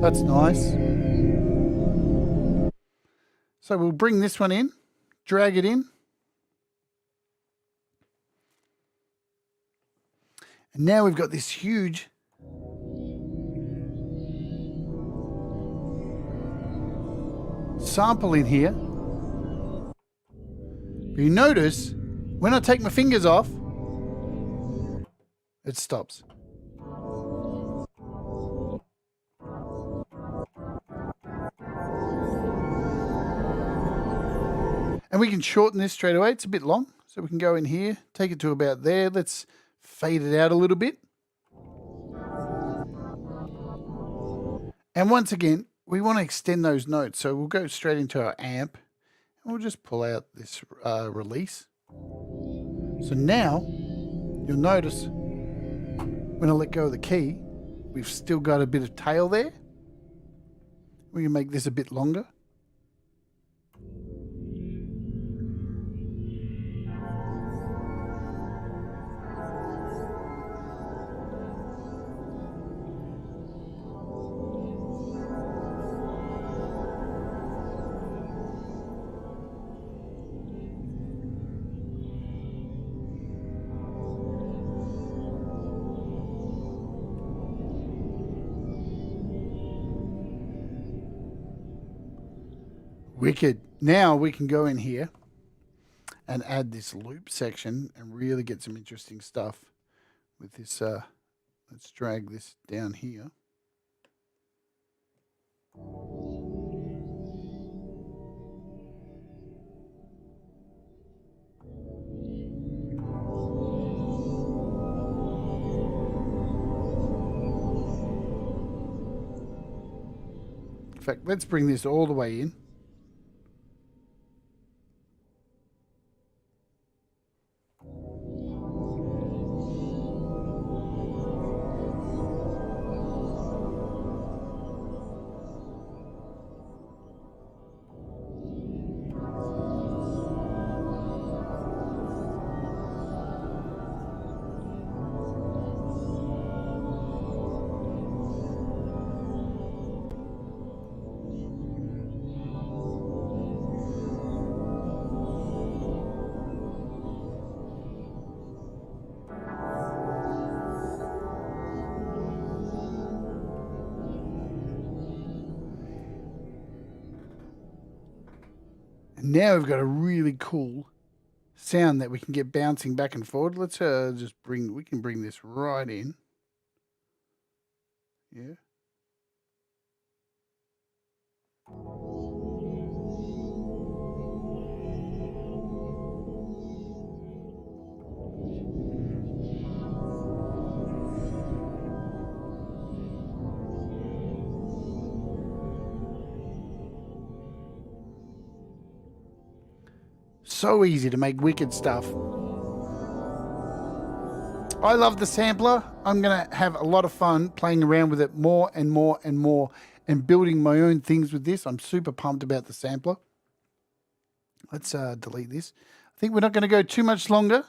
That's nice. So we'll bring this one in, drag it in. And now we've got this huge sample in here. But you notice when I take my fingers off, it stops. And we can shorten this straight away. It's a bit long, so we can go in here, take it to about there. Let's fade it out a little bit. And once again, we want to extend those notes. So we'll go straight into our amp and we'll just pull out this release. So now you'll notice when I let go of the key, we've still got a bit of tail there. We can make this a bit longer. Wicked. Now we can go in here and add this loop section and really get some interesting stuff with this Let's drag this down here. In fact, let's bring this all the way in. And now we've got a really cool sound that we can get bouncing back and forward. Let's we can bring this right in. Yeah. So easy to make wicked stuff. I love the sampler. I'm going to have a lot of fun playing around with it more and more and more and building my own things with this. I'm super pumped about the sampler. Let's delete this. I think we're not going to go too much longer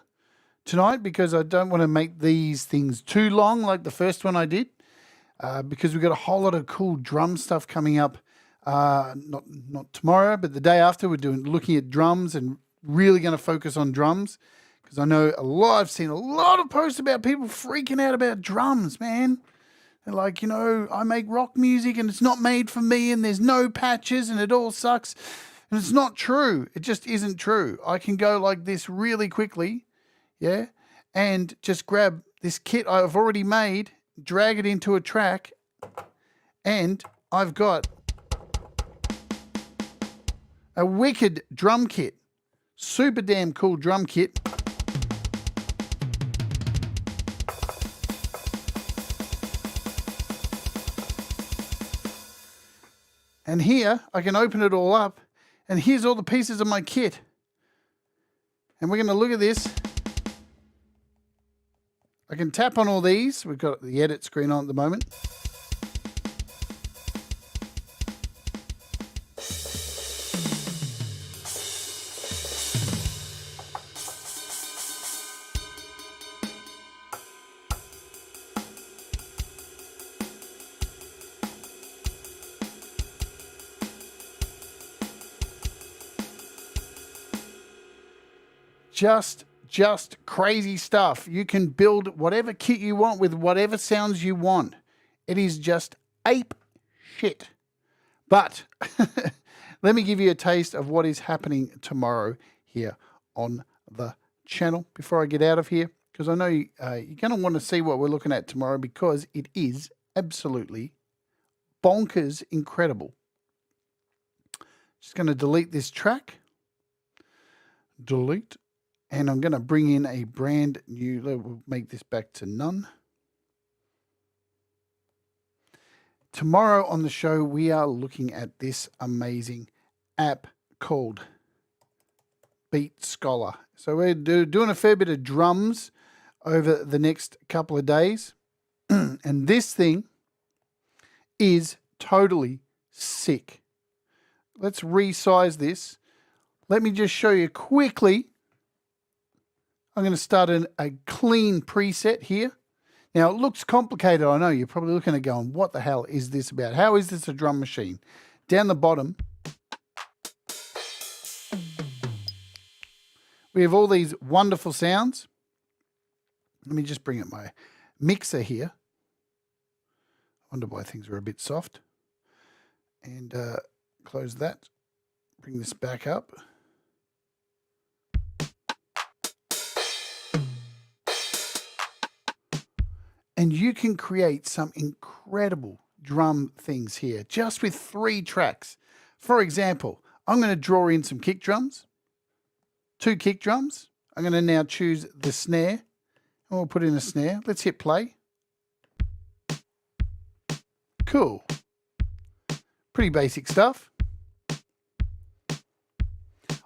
tonight because I don't want to make these things too long like the first one I did because we've got a whole lot of cool drum stuff coming up. Not tomorrow, but the day after. We're looking at drums and really going to focus on drums because I know I've seen a lot of posts about people freaking out about drums, man. They're like, I make rock music and it's not made for me and there's no patches and it all sucks. And it's not true. It just isn't true. I can go like this really quickly, yeah, and just grab this kit I've already made, drag it into a track, and I've got a wicked drum kit. Super damn cool drum kit. And here, I can open it all up, and here's all the pieces of my kit. And we're going to look at this. I can tap on all these. We've got the edit screen on at the moment. Just crazy stuff. You can build whatever kit you want with whatever sounds you want. It is just ape shit. But let me give you a taste of what is happening tomorrow here on the channel before I get out of here, because I know you're going to want to see what we're looking at tomorrow because it is absolutely bonkers incredible. Just going to delete this track. Delete. And I'm going to bring in a brand new, we'll make this back to none. Tomorrow on the show, we are looking at this amazing app called Beat Scholar. So we're doing a fair bit of drums over the next couple of days. And this thing is totally sick. Let's resize this. Let me just show you quickly. I'm going to start a clean preset here. Now, it looks complicated. I know you're probably looking at going, what the hell is this about? How is this a drum machine? Down the bottom, we have all these wonderful sounds. Let me just bring up my mixer here. I wonder why things are a bit soft. And close that. Bring this back up. And you can create some incredible drum things here just with 3 tracks. For example, I'm going to draw in some kick drums, 2 kick drums. I'm going to now choose the snare and we'll put in a snare. Let's hit play. Cool. Pretty basic stuff.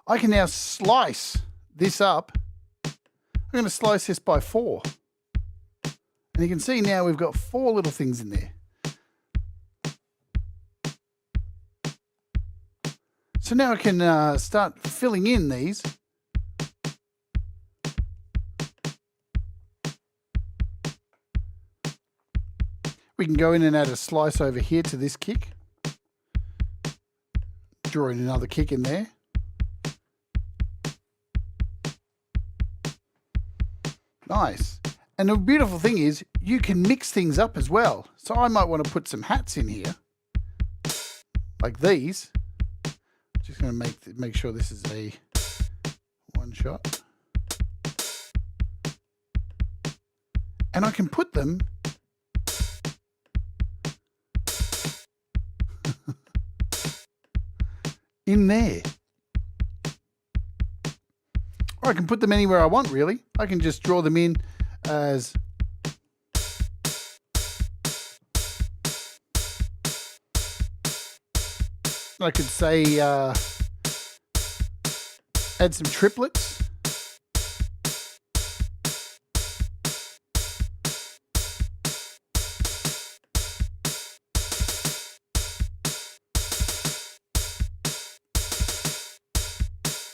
I can now slice this up. I'm going to slice this by 4. And you can see now we've got 4 little things in there. So now I can start filling in these. We can go in and add a slice over here to this kick. Draw in another kick in there. Nice. And the beautiful thing is you can mix things up as well. So I might want to put some hats in here, like these. Just going to make sure this is a one shot. And I can put them in there. Or I can put them anywhere I want, really. I can just draw them in as I could say add some triplets.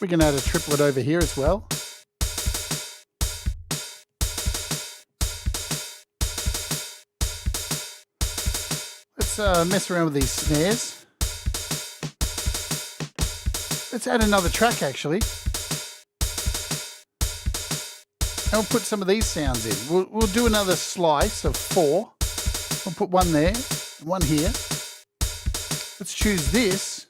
We can add a triplet over here as well. Let's mess around with these snares. Let's add another track actually. And we'll put some of these sounds in. We'll do another slice of 4. We'll put one there, one here. Let's choose this.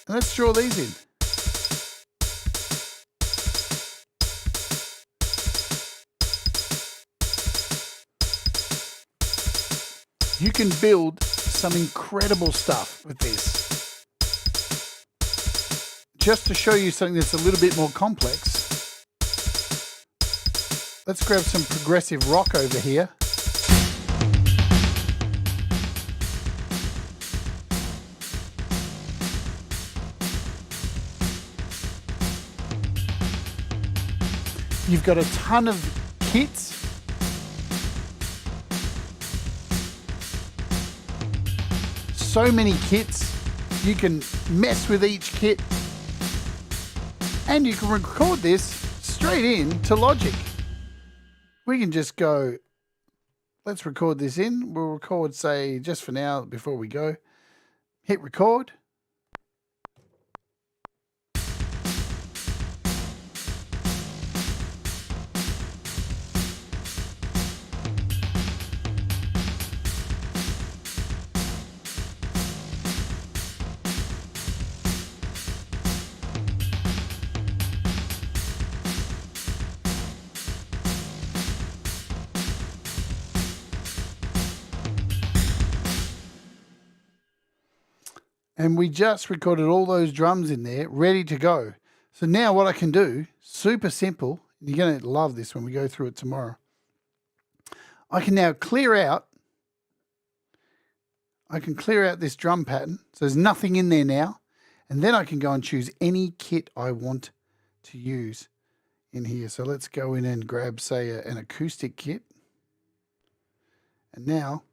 And let's draw these in. You can build some incredible stuff with this. Just to show you something that's a little bit more complex, let's grab some progressive rock over here. You've got a ton of kits. So many kits. You can mess with each kit. And you can record this straight in to Logic. We can just go, let's record this in. We'll record, say, just for now, before we go. Hit record. And we just recorded all those drums in there, ready to go. So now what I can do, super simple, you're going to love this when we go through it tomorrow. I can now clear out. I can clear out this drum pattern. So there's nothing in there now. And then I can go and choose any kit I want to use in here. So let's go in and grab, say, an acoustic kit. And now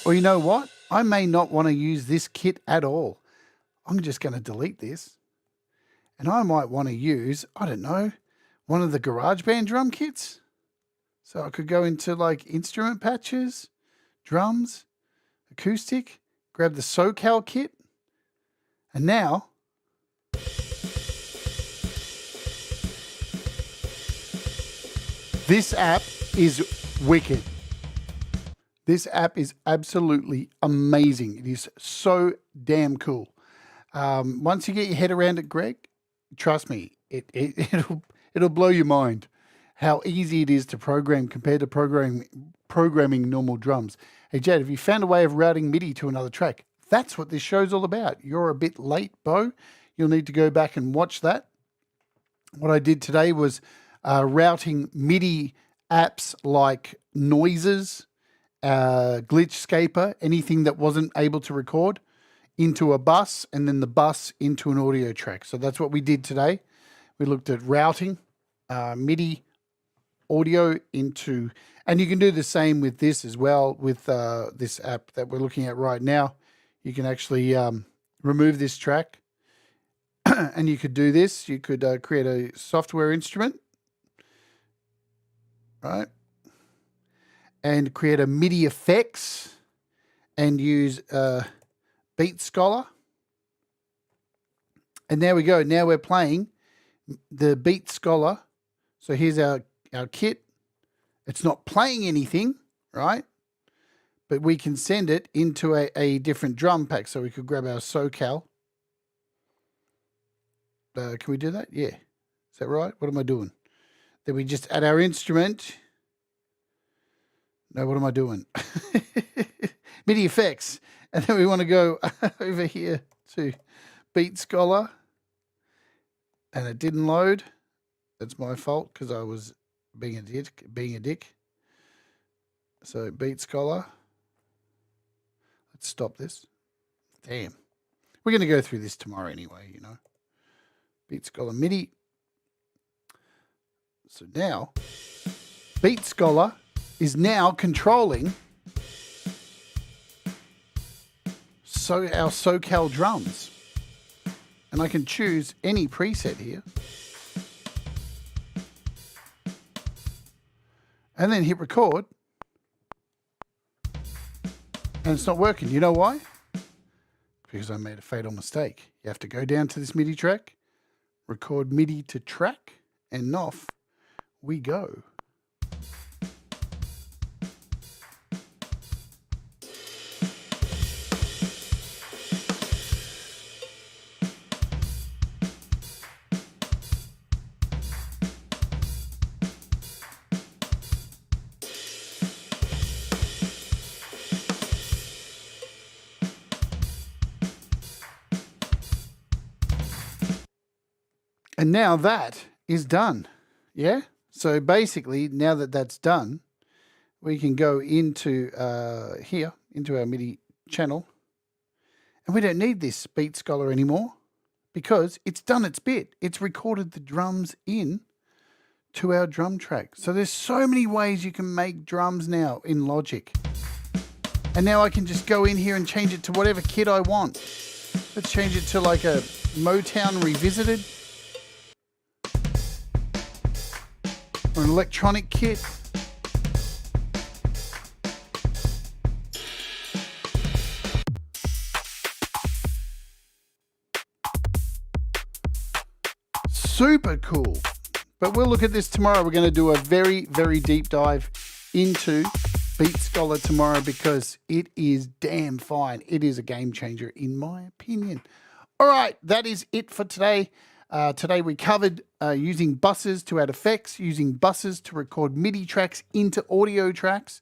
or you know what? I may not want to use this kit at all. I'm just going to delete this. And I might want to use, I don't know, one of the GarageBand drum kits. So I could go into like instrument patches, drums, acoustic, grab the SoCal kit. And now This app is wicked. This app is absolutely amazing. It is so damn cool. Once you get your head around it, Greg, trust me, it'll blow your mind how easy it is to program compared to programming normal drums. Hey, Jade, have you found a way of routing MIDI to another track? That's what this show's all about. You're a bit late, Bo. You'll need to go back and watch that. What I did today was routing MIDI apps like Noises, Glitchscaper, anything that wasn't able to record, into a bus, and then the bus into an audio track. So that's what we did today. We looked at routing MIDI audio into, and you can do the same with this as well, with this app that we're looking at right now. You can actually remove this track and you could do this. You could create a software instrument, right? And create a MIDI effects and use Beat Scholar. And there we go. Now we're playing the Beat Scholar. So here's our kit. It's not playing anything, right? But we can send it into a different drum pack. So we could grab our SoCal. Can we do that? Yeah. Is that right? What am I doing? Then we just add our instrument. No, what am I doing? MIDI effects. And then we want to go over here to Beat Scholar. And it didn't load. That's my fault because I was being a dick. So Beat Scholar. Let's stop this. Damn. We're going to go through this tomorrow anyway, you know. Beat Scholar MIDI. So now, Beat Scholar is now controlling our SoCal drums. And I can choose any preset here. And then hit record. And it's not working. You know why? Because I made a fatal mistake. You have to go down to this MIDI track, record MIDI to track, and off we go. And now that is done. Yeah? So basically, now that that's done, we can go into here, into our MIDI channel. And we don't need this Beat Scholar anymore because it's done its bit. It's recorded the drums in to our drum track. So there's so many ways you can make drums now in Logic. And now I can just go in here and change it to whatever kit I want. Let's change it to like a Motown Revisited. Or an electronic kit. Super cool. But we'll look at this tomorrow. We're going to do a very, very deep dive into Beat Scholar tomorrow because it is damn fine. It is a game changer in my opinion. All right, that is it for today. Today we covered using buses to add effects, using buses to record MIDI tracks into audio tracks.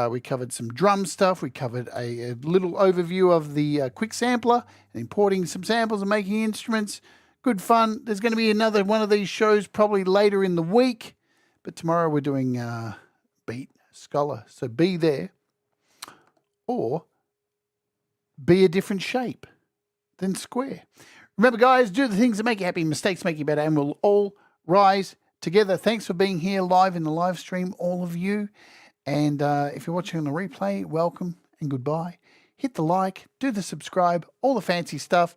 We covered some drum stuff. We covered a little overview of the quick sampler and importing some samples and making instruments. Good fun. There's going to be another one of these shows probably later in the week. But tomorrow we're doing Beat Scholar. So be there or be a different shape than square. Remember, guys, do the things that make you happy. Mistakes make you better, and we'll all rise together. Thanks for being here live in the live stream, all of you. And if you're watching on the replay, welcome and goodbye. Hit the like, do the subscribe, all the fancy stuff.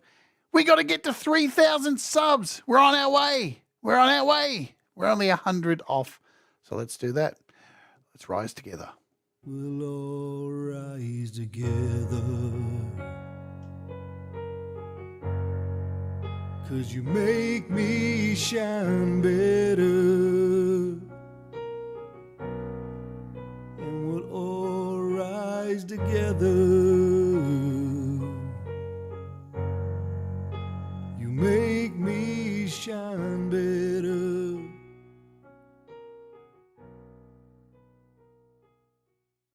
We got to get to 3,000 subs. We're on our way. We're on our way. We're only 100 off. So let's do that. Let's rise together. We'll all rise together. 'Cause you make me shine better. together. You make me shine better.